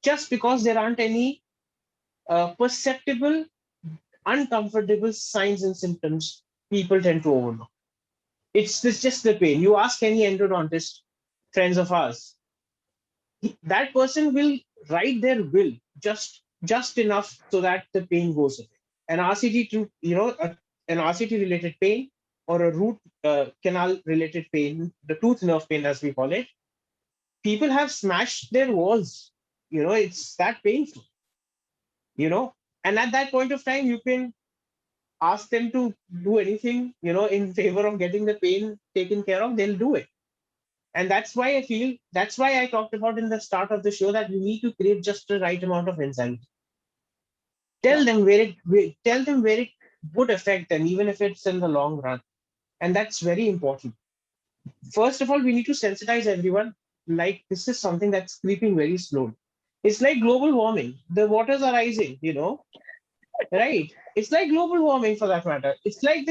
just because there aren't any perceptible, uncomfortable signs and symptoms, people tend to overlook. It's just the pain. You ask any endodontist, friends of ours, that person will write their will just enough so that the pain goes away. An RCT an RCT related pain, or a root canal related pain, the tooth nerve pain as we call it, people have smashed their walls. It's that painful. And at that point of time, you can ask them to do anything, in favor of getting the pain taken care of, they'll do it. And that's why I talked about in the start of the show that you need to create just the right amount of anxiety. Tell them tell them where it would affect them, even if it's in the long run. And that's very important. First of all, we need to sensitize everyone. Like, this is something that's creeping very slowly. It's like global warming. The waters are rising, right? It's like global warming for that matter. It's like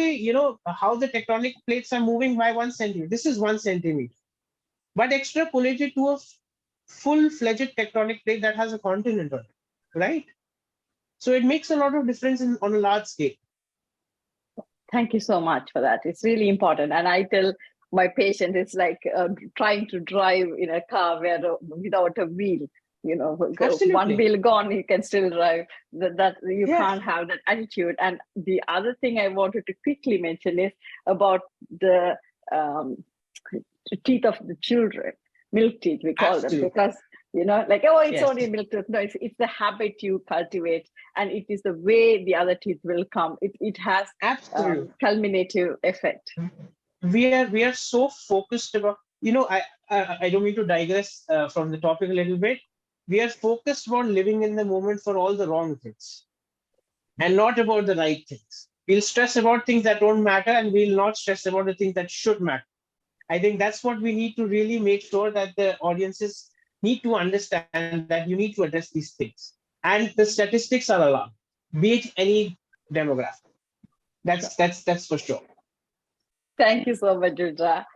how the tectonic plates are moving by 1 centimeter. This is 1 centimeter. But extrapolated to a full-fledged tectonic plate that has a continent on it, right? So it makes a lot of difference on a large scale. Thank you so much for that. It's really important. And I tell my patient, it's like trying to drive in a car without a wheel. Absolutely. One wheel gone, you can still drive. That you Yeah. can't have that attitude. And the other thing I wanted to quickly mention is about the teeth of the children, milk teeth, we call them, because it's Yes. only milk tooth. No, it's the habit you cultivate, and it is the way the other teeth will come. It has Absolutely. culminative effect. We are so focused about, I don't mean to digress from the topic a little bit. We are focused on living in the moment for all the wrong things and not about the right things. We'll stress about things that don't matter, and we'll not stress about the things that should matter. I think that's what we need to really make sure that the audiences need to understand, that you need to address these things. And the statistics are alarming, be it any demographic. That's for sure. Thank you so much, Rudra.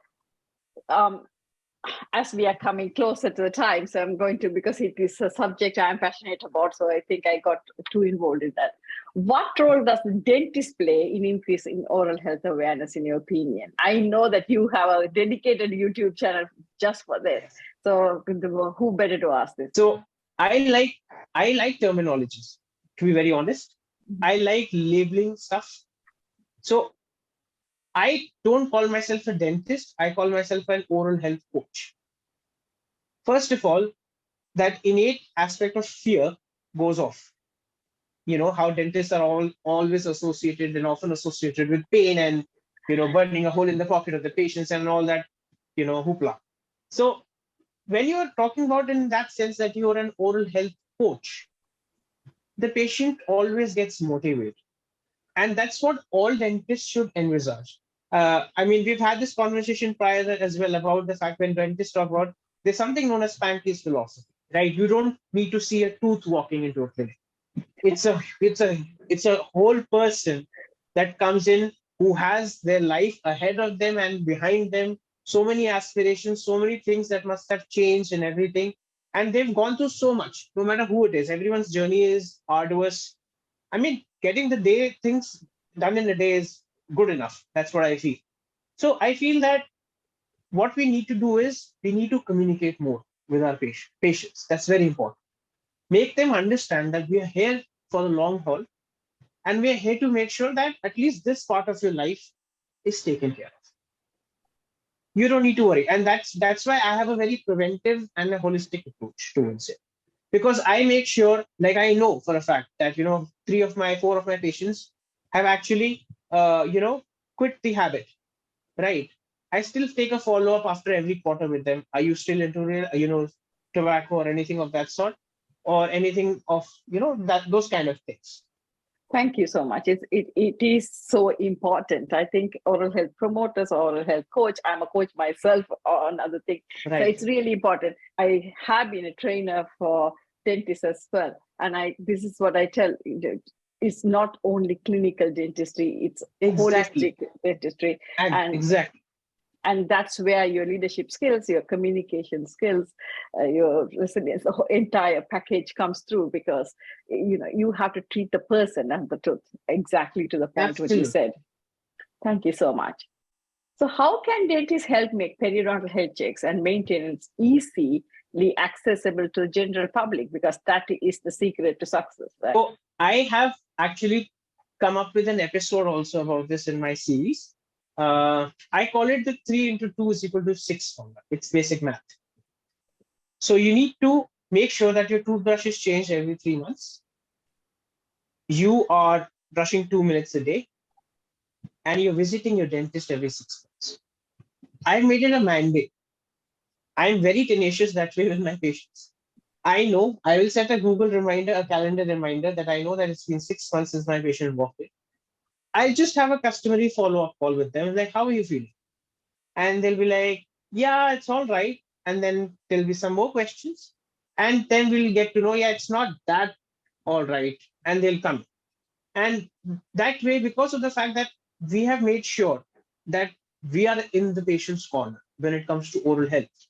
As we are coming closer to the time, so I'm going to, because it is a subject I'm passionate about, so I think I got too involved in that. What role does the dentist play in increasing oral health awareness, in your opinion? I know that you have a dedicated YouTube channel just for this. So who better to ask this? So I like terminologies, to be very honest. I like labeling stuff. So I don't call myself a dentist. I call myself an oral health coach. First of all, that innate aspect of fear goes off. How dentists are always associated and often associated with pain and, burning a hole in the pocket of the patients and all that, hoopla. So when you're talking about in that sense that you're an oral health coach, the patient always gets motivated. And that's what all dentists should envisage. We've had this conversation prior as well about the fact when dentists talk about, there's something known as Pankey's philosophy, right? You don't need to see a tooth walking into a clinic. It's a whole person that comes in who has their life ahead of them and behind them, so many aspirations, so many things that must have changed and everything. And they've gone through so much, no matter who it is. Everyone's journey is arduous. Getting the things done in a day is good enough. That's what I feel. So I feel that what we need to do is we need to communicate more with our patients. That's very important. Make them understand that we are here for the long haul, and we are here to make sure that at least this part of your life is taken care of. You don't need to worry. And that's why I have a very preventive and a holistic approach towards it. Because I make sure, like I know for a fact that, 4 of my patients have actually, quit the habit, right? I still take a follow-up after every quarter with them. Are you still into, tobacco or anything of that sort? Or anything of, those kind of things. Thank you so much. It is so important. I think oral health promoters, oral health coach, I'm a coach myself on other things. Right. So it's really important. I have been a trainer for dentists as well. And this is what I tell. It's not only clinical dentistry, it's holistic dentistry. And exactly. And that's where your leadership skills, your communication skills, your resilience, the whole entire package comes through, because you have to treat the person and the truth, exactly to the point. Absolutely. What you said. Thank you so much. So how can dentists help make periodontal health checks and maintenance easily accessible to the general public? Because that is the secret to success. Right? So I have actually come up with an episode also about this in my series. I call it the 3 into 2 is equal to 6 formula. It's basic math. So you need to make sure that your toothbrush is changed every 3 months. You are brushing 2 minutes a day, and you're visiting your dentist every 6 months. I've made it a mandate. I'm very tenacious that way with my patients. I know I will set a Google reminder, a calendar reminder that I know that it's been 6 months since my patient walked in. I'll just have a customary follow-up call with them, like, how are you feeling? And they'll be like, yeah, it's all right. And then there'll be some more questions. And then we'll get to know, yeah, it's not that all right. And they'll come. And that way, because of the fact that we have made sure that we are in the patient's corner when it comes to oral health.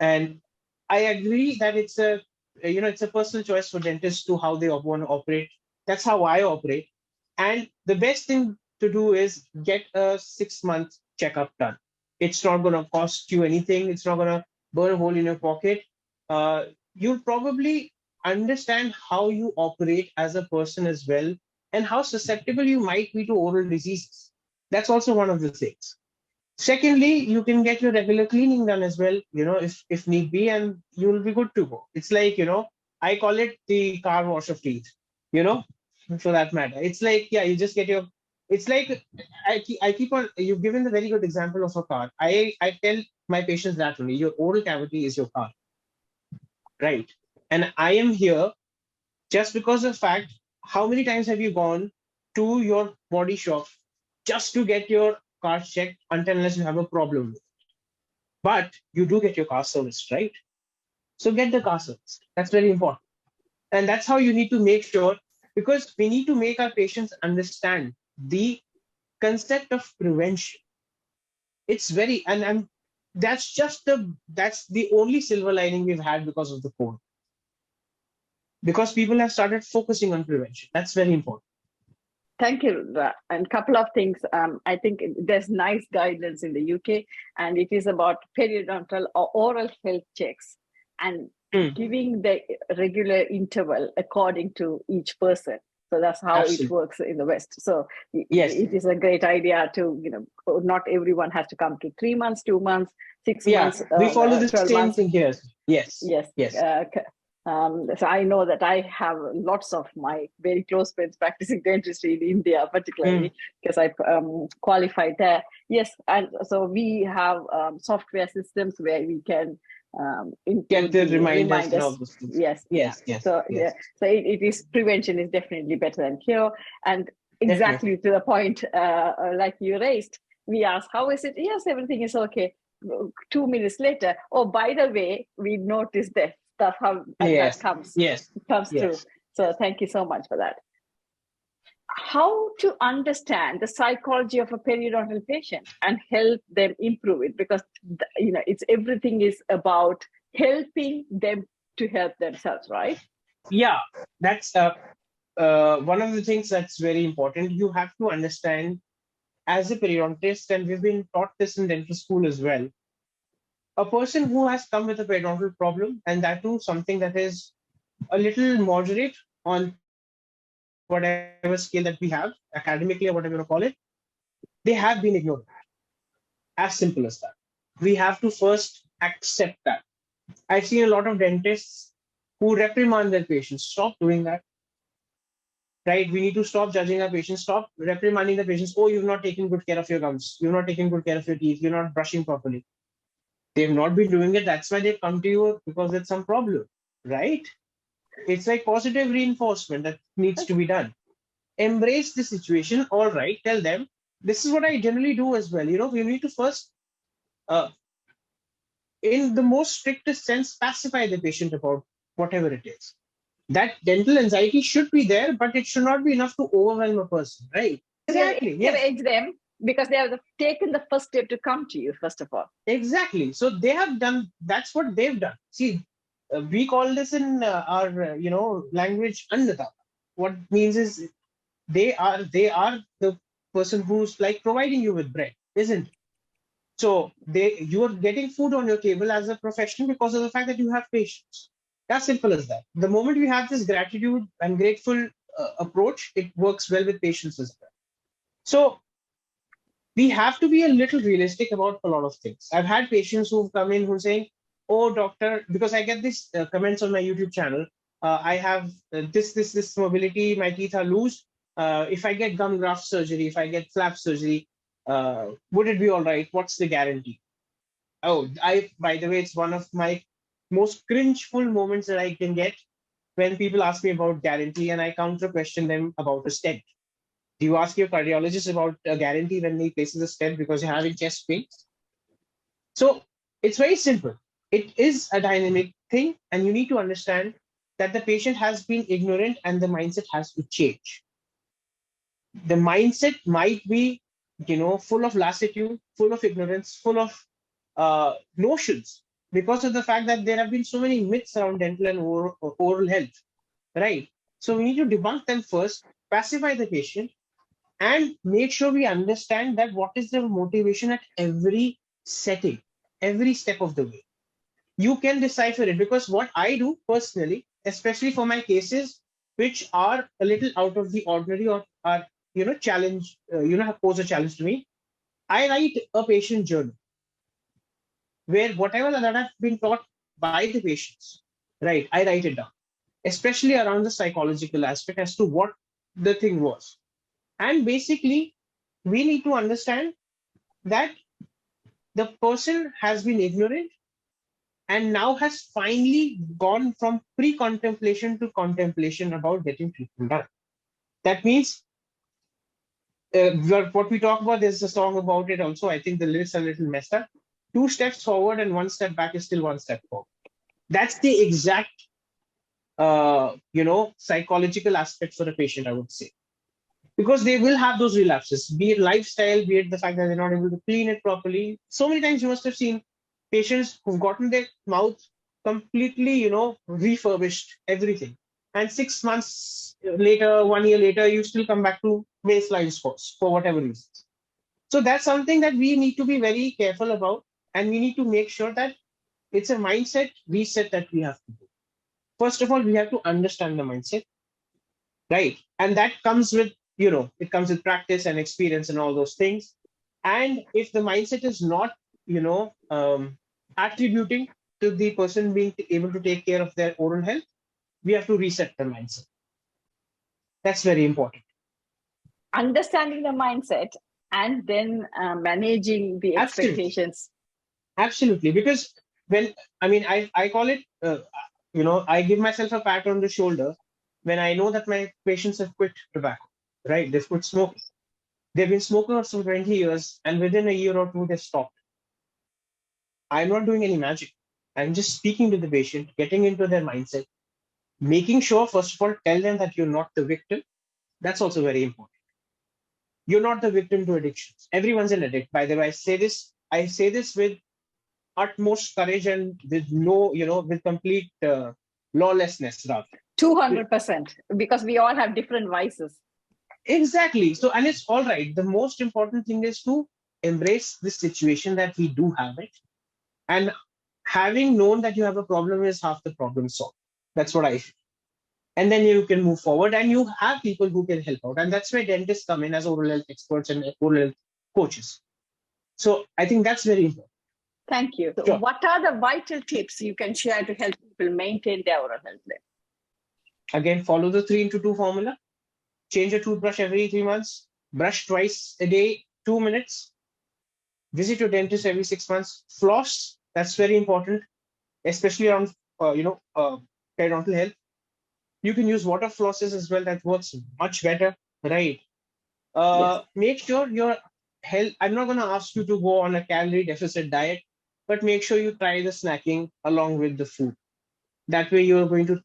And I agree that it's a personal choice for dentists to how they want to operate. That's how I operate. And the best thing to do is get a 6-month checkup done. It's not going to cost you anything. It's not going to burn a hole in your pocket. You'll probably understand how you operate as a person as well, and how susceptible you might be to oral diseases. That's also one of the things. Secondly, you can get your regular cleaning done as well, if need be, and you'll be good to go. It's like, I call it the car wash of teeth, you know, for that matter. It's like, yeah, you just get your, it's like, I keep on, you've given a very good example of a car. I tell my patients that only, your oral cavity is your car, right? And I am here just because of the fact, how many times have you gone to your body shop just to get your car checked until unless you have a problem with it? But you do get your car serviced, right? So get the car serviced. That's very important. And that's how you need to make sure, because we need to make our patients understand the concept of prevention. It's very, and that's the only silver lining we've had because of the code. Because people have started focusing on prevention. That's very important. Thank you, Rudra. And a couple of things. I think there's nice guidance in the UK, and it is about periodontal or oral health checks and giving the regular interval according to each person. So that's how Absolutely. it works in the West. So Yes. it is a great idea to, not everyone has to come to 3 months, 2 months, 6 Yeah, months. we follow the 12 same months. thing here. Yes. Yes. Yes. So I know that I have lots of my very close friends practicing dentistry in India, particularly because I qualified there. Yes, and so we have software systems where we can Get the reminders and all those things. Yes, yes, yeah. yes. So yes. yeah, so it is prevention is definitely better than cure, and exactly Definitely. to the point, like you raised, we asked, how is it? Yes, everything is okay. 2 minutes later, oh, by the way, we noticed that stuff that comes through. So thank you so much for that. How to understand the psychology of a periodontal patient and help them improve it, because it's everything is about helping them to help themselves, right? Yeah, that's one of the things that's very important. You have to understand as a periodontist, and we've been taught this in dental school as well. A person who has come with a periodontal problem, and that too something that is a little moderate on whatever scale that we have, academically or whatever you call it, they have been ignored. As simple as that. We have to first accept that. I've seen a lot of dentists who reprimand their patients. Stop doing that. Right? We need to stop judging our patients. Stop reprimanding the patients. Oh, you've not taken good care of your gums. You've not taken good care of your teeth. You're not brushing properly. They've not been doing it. That's why they've come to you, because it's some problem. Right? It's like positive reinforcement that needs to be done. Embrace the situation. All right. Tell them. This is what I generally do as well. We need to first, in the most strictest sense, pacify the patient about whatever it is. That dental anxiety should be there, but it should not be enough to overwhelm a person, right? Exactly. Encourage them, because they have taken the first step to come to you, first of all. Exactly. So they have done, that's what they've done. See, we call this in our, language, annata. What it means is they are the person who's like providing you with bread, isn't it? So you are getting food on your table as a professional because of the fact that you have patience. As simple as that. The moment we have this gratitude and grateful approach, it works well with patients as well. So we have to be a little realistic about a lot of things. I've had patients who've come in who's saying, "Oh, doctor," because I get these comments on my YouTube channel. I have this mobility. My teeth are loose. If I get gum graft surgery, if I get flap surgery, would it be all right? What's the guarantee? Oh, by the way, it's one of my most cringeful moments that I can get when people ask me about guarantee and I counter question them about a stent. Do you ask your cardiologist about a guarantee when he places a stent because you're having chest pain? So it's very simple. It is a dynamic thing, and you need to understand that the patient has been ignorant and the mindset has to change. The mindset might be, full of lassitude, full of ignorance, full of notions because of the fact that there have been so many myths around dental and oral health, right? So we need to debunk them first, pacify the patient, and make sure we understand that what is the motivation at every setting, every step of the way. You can decipher it because what I do personally, especially for my cases which are a little out of the ordinary or are challenge, pose a challenge to me, I write a patient journal where whatever that I've been taught by the patients, right, I write it down, especially around the psychological aspect as to what the thing was. And basically, we need to understand that the person has been ignorant and now has finally gone from pre-contemplation to contemplation about getting treatment done. That means what we talk about, there's a song about it also. I think the lyrics are a little messed up. 2 steps forward and 1 step back is still 1 step forward. That's the exact, psychological aspect for the patient, I would say. Because they will have those relapses, be it lifestyle, be it the fact that they're not able to clean it properly. So many times you must have seen patients who've gotten their mouth completely, refurbished, everything. And 6 months later, 1 year later, you still come back to baseline scores for whatever reasons. So that's something that we need to be very careful about. And we need to make sure that it's a mindset reset that we have to do. First of all, we have to understand the mindset, right? And that comes with, it comes with practice and experience and all those things. And if the mindset is not, attributing to the person being able to take care of their oral health, we have to reset the mindset. That's very important. Understanding the mindset and then managing the expectations. Absolutely. Because I call it, I give myself a pat on the shoulder when I know that my patients have quit tobacco, right? They've quit smoking. They've been smokers for 20 years and within a year or two, they've stopped. I'm not doing any magic. I'm just speaking to the patient, getting into their mindset, making sure, first of all, tell them that you're not the victim. That's also very important. You're not the victim to addictions. Everyone's an addict. By the way, I say this with utmost courage and with no, with complete lawlessness, rather. 200%, because we all have different vices. Exactly. So, and it's all right. The most important thing is to embrace this situation that we do have it. And having known that you have a problem is half the problem solved. That's what I feel. And then you can move forward and you have people who can help out. And that's where dentists come in as oral health experts and oral health coaches. So I think that's very important. Thank you. So sure. What are the vital tips you can share to help people maintain their oral health? Again, follow the 3-2 formula. Change your toothbrush every 3 months. Brush twice a day, 2 minutes. Visit your dentist every 6 months. Floss, that's very important, especially around, periodontal health. You can use water flosses as well. That works much better, right? Yes. Make sure your health, I'm not going to ask you to go on a calorie deficit diet, but make sure you try the snacking along with the food. That way you're going to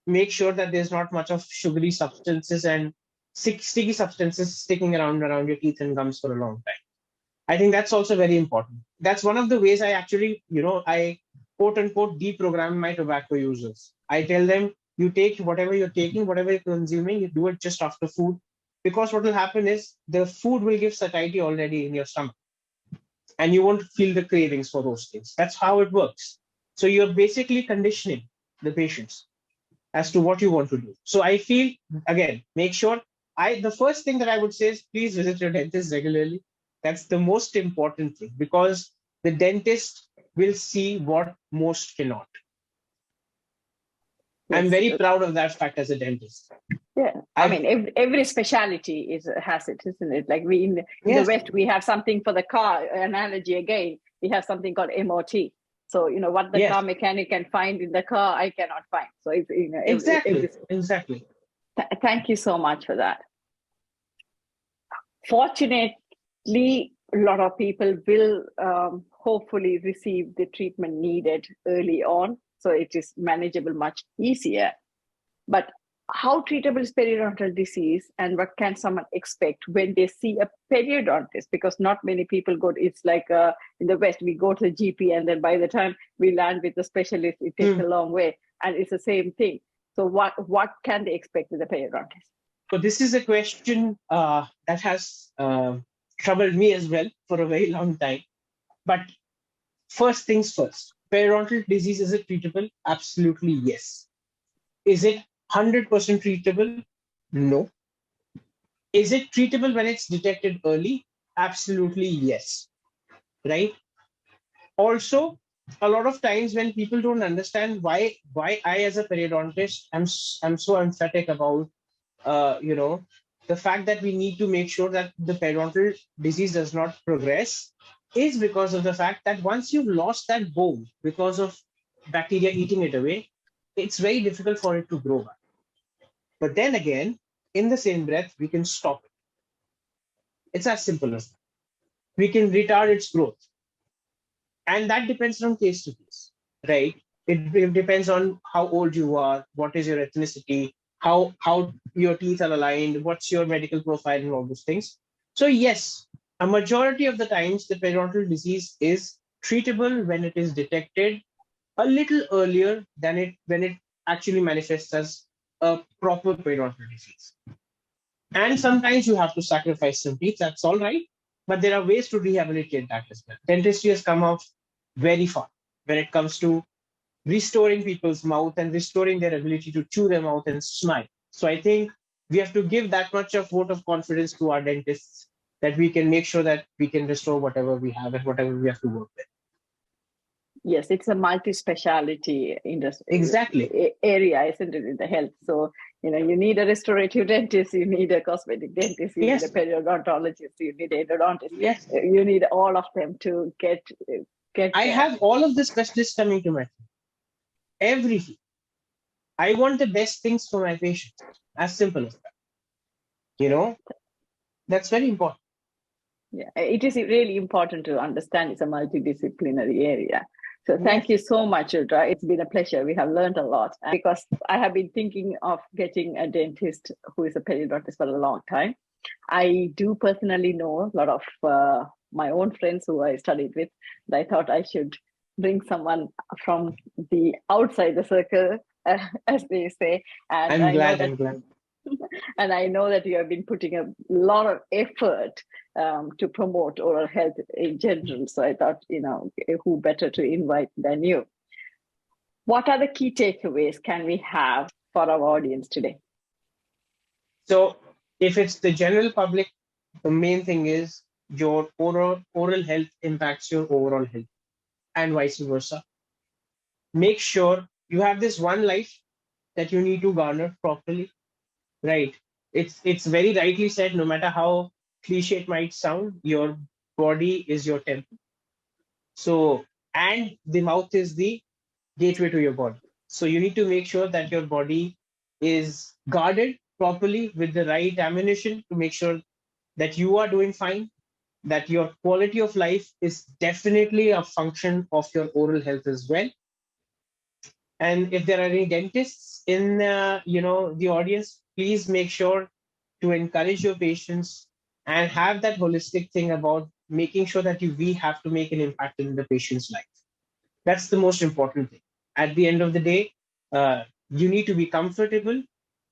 make sure that there's not much of sugary substances and sticky substances sticking around your teeth and gums for a long time. I think that's also very important. That's one of the ways I actually, I quote unquote deprogram my tobacco users. I tell them, you take whatever you're taking, whatever you're consuming, you do it just after food. Because what will happen is the food will give satiety already in your stomach. And you won't feel the cravings for those things. That's how it works. So you're basically conditioning the patients as to what you want to do. So I feel, again, make sure, the first thing that I would say is please visit your dentist regularly. That's the most important thing because the dentist will see what most cannot. Yes. I'm very proud of that fact as a dentist. Yeah, I mean, every specialty has it, isn't it? Like in the West, we have something for the car analogy again. We have something called MOT. So, what the Yes. car mechanic can find in the car, I cannot find. So, it's, Exactly. Thank you so much for that. Fortunately, a lot of people will hopefully receive the treatment needed early on, so it is manageable much easier. But how treatable is periodontal disease, and what can someone expect when they see a periodontist? Because not many people go. It's like in the West, we go to the GP, and then by the time we land with the specialist, it takes a long way, and it's the same thing. So what can they expect with a periodontist? So this is a question that has troubled me as well for a very long time. But first things first, periodontal disease, is it treatable? Absolutely yes. Is it 100% treatable? No. Is it treatable when it's detected early? Absolutely yes. Right? Also, a lot of times when people don't understand why I as a periodontist I'm so emphatic about the fact that we need to make sure that the periodontal disease does not progress, is because of the fact that once you've lost that bone because of bacteria eating it away, it's very difficult for it to grow back. But then again, in the same breath, we can stop it. It's as simple as that. We can retard its growth. And that depends on case to case, right? It depends on how old you are, what is your ethnicity, how your teeth are aligned, what's your medical profile, and all those things. So yes, a majority of the times the periodontal disease is treatable when it is detected a little earlier than it when it actually manifests as a proper periodontal disease. And sometimes you have to sacrifice some teeth, that's all right. But there are ways to rehabilitate that as well. Dentistry has come out very far when it comes to restoring people's mouth and restoring their ability to chew their mouth and smile. So I think we have to give that much of vote of confidence to our dentists that we can make sure that we can restore whatever we have and whatever we have to work with. Yes, it's a multi-speciality industry. Exactly. Area, isn't it, in the health? So, you need a restorative dentist, you need a cosmetic dentist, you Yes. need a periodontologist, you need an endodontist. Yes. You need all of them to get I have all of the specialists coming to my clinic. Everything. I want the best things for my patients. As simple as that. That's very important. Yeah, it is really important to understand it's a multidisciplinary area. So thank you so much, Rudra. It's been a pleasure. We have learned a lot because I have been thinking of getting a dentist who is a periodontist for a long time. I do personally know a lot of my own friends who I studied with. And I thought I should bring someone from the outside the circle, as they say. And I'm glad. And I know that you have been putting a lot of effort to promote oral health in general. So I thought, who better to invite than you? What are the key takeaways can we have for our audience today? So if it's the general public, the main thing is your oral health impacts your overall health and vice versa. Make sure you have this one life that you need to garner properly, right? It's very rightly said, no matter how cliche it might sound, your body is your temple. So, and the mouth is the gateway to your body. So you need to make sure that your body is guarded properly with the right ammunition to make sure that you are doing fine, that your quality of life is definitely a function of your oral health as well. And if there are any dentists in the audience, please make sure to encourage your patients and have that holistic thing about making sure that we have to make an impact in the patient's life. That's the most important thing. At the end of the day, you need to be comfortable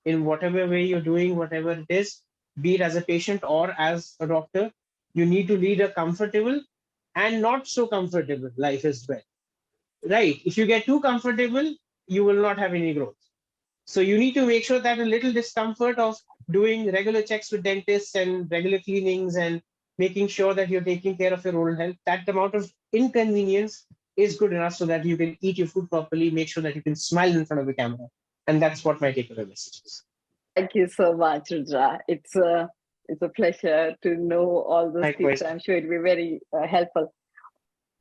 in whatever way you're doing, whatever it is, be it as a patient or as a doctor. You need to lead a comfortable and not so comfortable life as well. Right? If you get too comfortable, you will not have any growth. So you need to make sure that a little discomfort of doing regular checks with dentists and regular cleanings and making sure that you're taking care of your oral health, that amount of inconvenience is good enough so that you can eat your food properly, make sure that you can smile in front of the camera. And that's what my takeaway message is. Thank you so much, Rudra. It's a pleasure to know all those Likewise. things. I'm sure it'll be very helpful.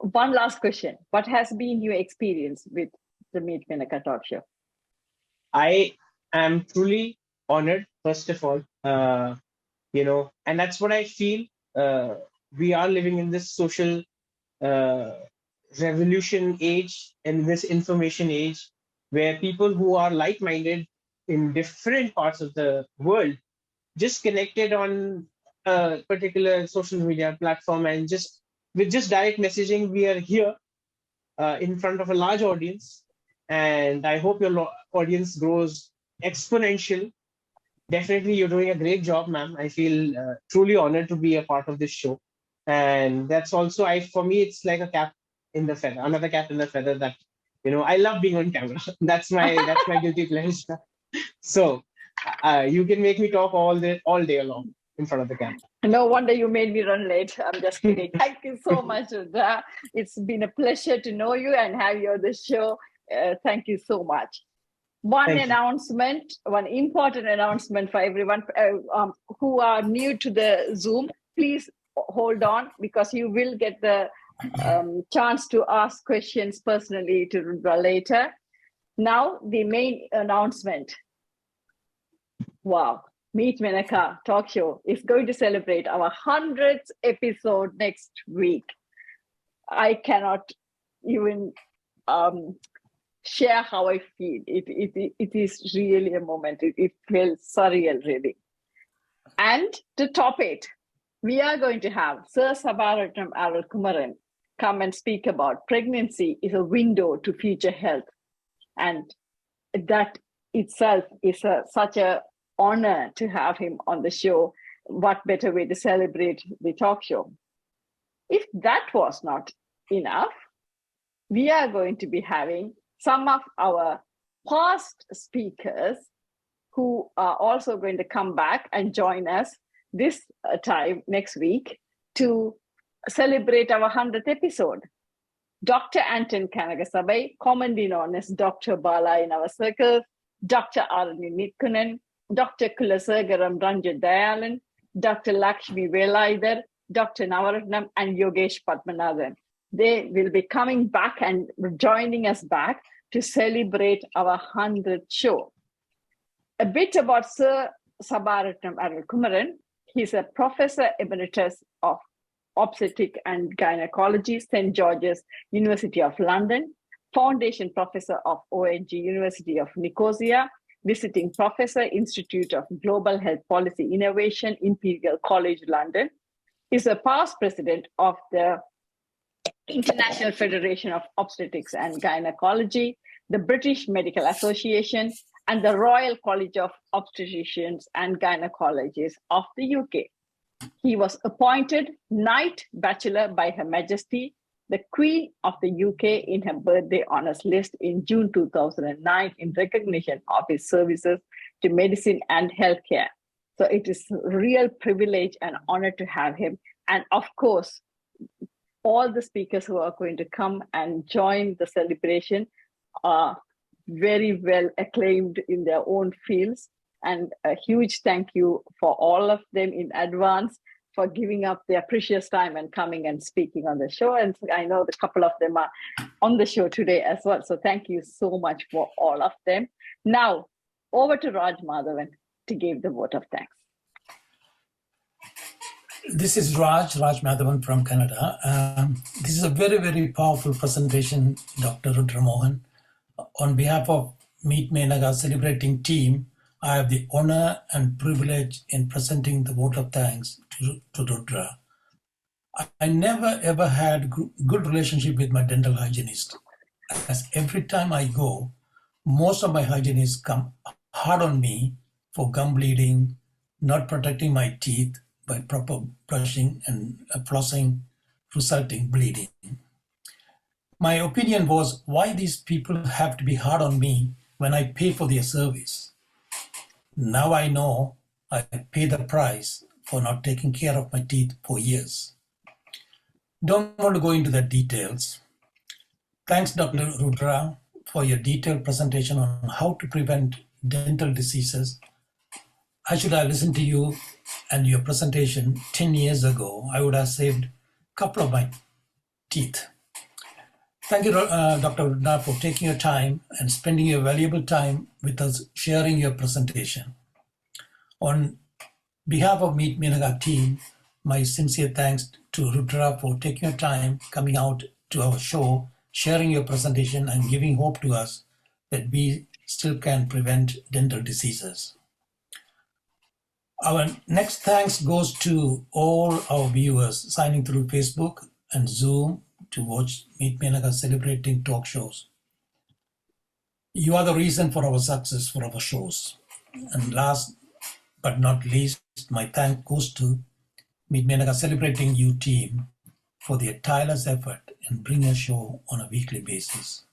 one last question. What has been your experience with the Meet Menaca talk show? I am truly honored, first of all, and that's what I feel. Uh, we are living in this social uh, revolution age and this information age where people who are like-minded in different parts of the world just connected on a particular social media platform, and just with just direct messaging we are here in front of a large audience. And I hope your audience grows exponential. Definitely, you're doing a great job, ma'am. I feel truly honored to be a part of this show. And that's also, for me, it's like a cap in the feather, another cap in the feather that, I love being on camera. That's my guilty pleasure. So you can make me talk all day long in front of the camera. No wonder you made me run late. I'm just kidding. Thank you so much, Rudra. It's been a pleasure to know you and have you on the show. Thank you so much. One important announcement for everyone who are new to the Zoom. Please hold on, because you will get the chance to ask questions personally to Rudra later. Now, the main announcement. Wow. Meet Menaca talk show is going to celebrate our 100th episode next week. I cannot even share how I feel. It is really a moment. It feels surreal, really. And to top it, we are going to have Sir Sabaratnam Aral Kumaran come and speak about pregnancy is a window to future health. And that itself is such a honor to have him on the show. What better way to celebrate the talk show? If that was not enough, we are going to be having some of our past speakers who are also going to come back and join us this time next week to celebrate our 100th episode. Dr. Anton Kanagasabai, commonly known as Dr. Bala in our circles, Dr. Arani Nitkunan, Dr. Kulasagaram Ranjan Dayalan, Dr. Lakshmi Velaidar, Dr. Navaratnam, and Yogesh Padmanathan. They will be coming back and joining us back to celebrate our 100th show. A bit about Sir Sabaratnam Aral Kumaran. He's a Professor Emeritus of Obstetric and Gynecology, St. George's University of London, Foundation Professor of ONG University of Nicosia, Visiting Professor, Institute of Global Health Policy Innovation, Imperial College London. He's a past president of the International Federation of Obstetrics and Gynecology, the British Medical Association, and the Royal College of Obstetricians and Gynecologists of the UK. He was appointed Knight Bachelor by Her Majesty, the Queen of the UK, in her birthday honours list in June 2009 in recognition of his services to medicine and healthcare. So it is a real privilege and honour to have him. And of course, all the speakers who are going to come and join the celebration are very well acclaimed in their own fields. And a huge thank you for all of them in advance for giving up their precious time and coming and speaking on the show. And I know a couple of them are on the show today as well. So thank you so much for all of them. Now, over to Raj Madhavan to give the vote of thanks. This is Raj Madhavan from Canada. This is a very, very powerful presentation, Dr. Rudra Mohan. On behalf of Meet Menaca celebrating team, I have the honor and privilege in presenting the vote of thanks to Rudra. I never ever had good relationship with my dental hygienist, as every time I go, most of my hygienists come hard on me for gum bleeding, not protecting my teeth by proper brushing and flossing, resulting bleeding. My opinion was, why these people have to be hard on me when I pay for their service? Now I know I pay the price for not taking care of my teeth for years. Don't want to go into the details. Thanks, Dr. Rudra, for your detailed presentation on how to prevent dental diseases. I should have listened to you and your presentation 10 years ago. I would have saved a couple of my teeth. Thank you, Dr. Rudra, for taking your time and spending your valuable time with us sharing your presentation. On behalf of Meet Menaca team, my sincere thanks to Rudra for taking your time, coming out to our show, sharing your presentation, and giving hope to us that we still can prevent dental diseases. Our next thanks goes to all our viewers signing through Facebook and Zoom to watch Meet Menaca celebrating talk shows. You are the reason for our success for our shows. And last but not least, my thank goes to Meet Menaca Celebrating You team for their tireless effort in bringing a show on a weekly basis.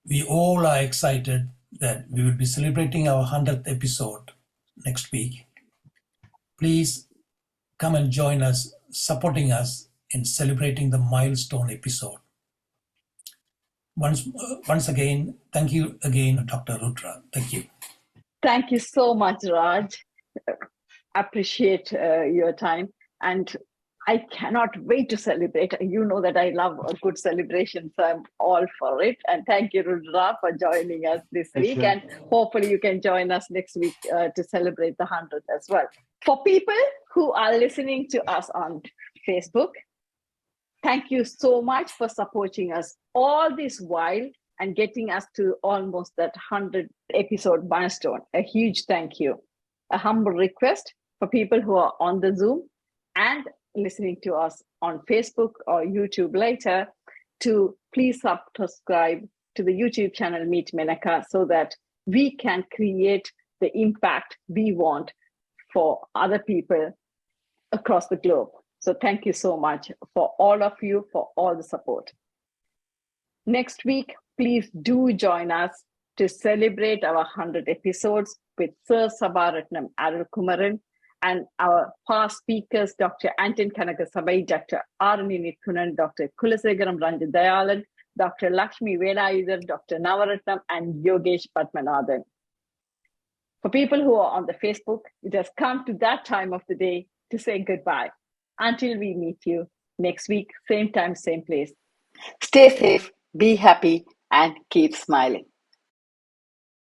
We all are excited that we will be celebrating our 100th episode next week. Please come and join us, supporting us in celebrating the milestone episode. Once again, thank you again, Dr. Rudra. Thank you. Thank you so much, Raj. Appreciate your time. And I cannot wait to celebrate. You know that I love a good celebration, so I'm all for it. And thank you, Rudra, for joining us this week. And hopefully you can join us next week to celebrate the 100th as well. For people who are listening to us on Facebook, thank you so much for supporting us all this while and getting us to almost that 100 episode milestone. A huge thank you. A humble request for people who are on the Zoom and listening to us on Facebook or YouTube later to please subscribe to the YouTube channel Meet Menaca so that we can create the impact we want for other people across the globe. So thank you so much for all of you, for all the support. Next week, please do join us to celebrate our 100 episodes with Sir Sabaratnam Arulkumaran and our past speakers, Dr. Anton Kanagasabai, Dr. Arani Nithunan, Dr. Kulasegaram Ranjadayalan, Dr. Lakshmi Velayudhar, Dr. Navaratnam, and Yogesh Padmanathan. For people who are on the Facebook, it has come to that time of the day to say goodbye. Until we meet you next week, same time, same place. Stay safe, be happy, and keep smiling.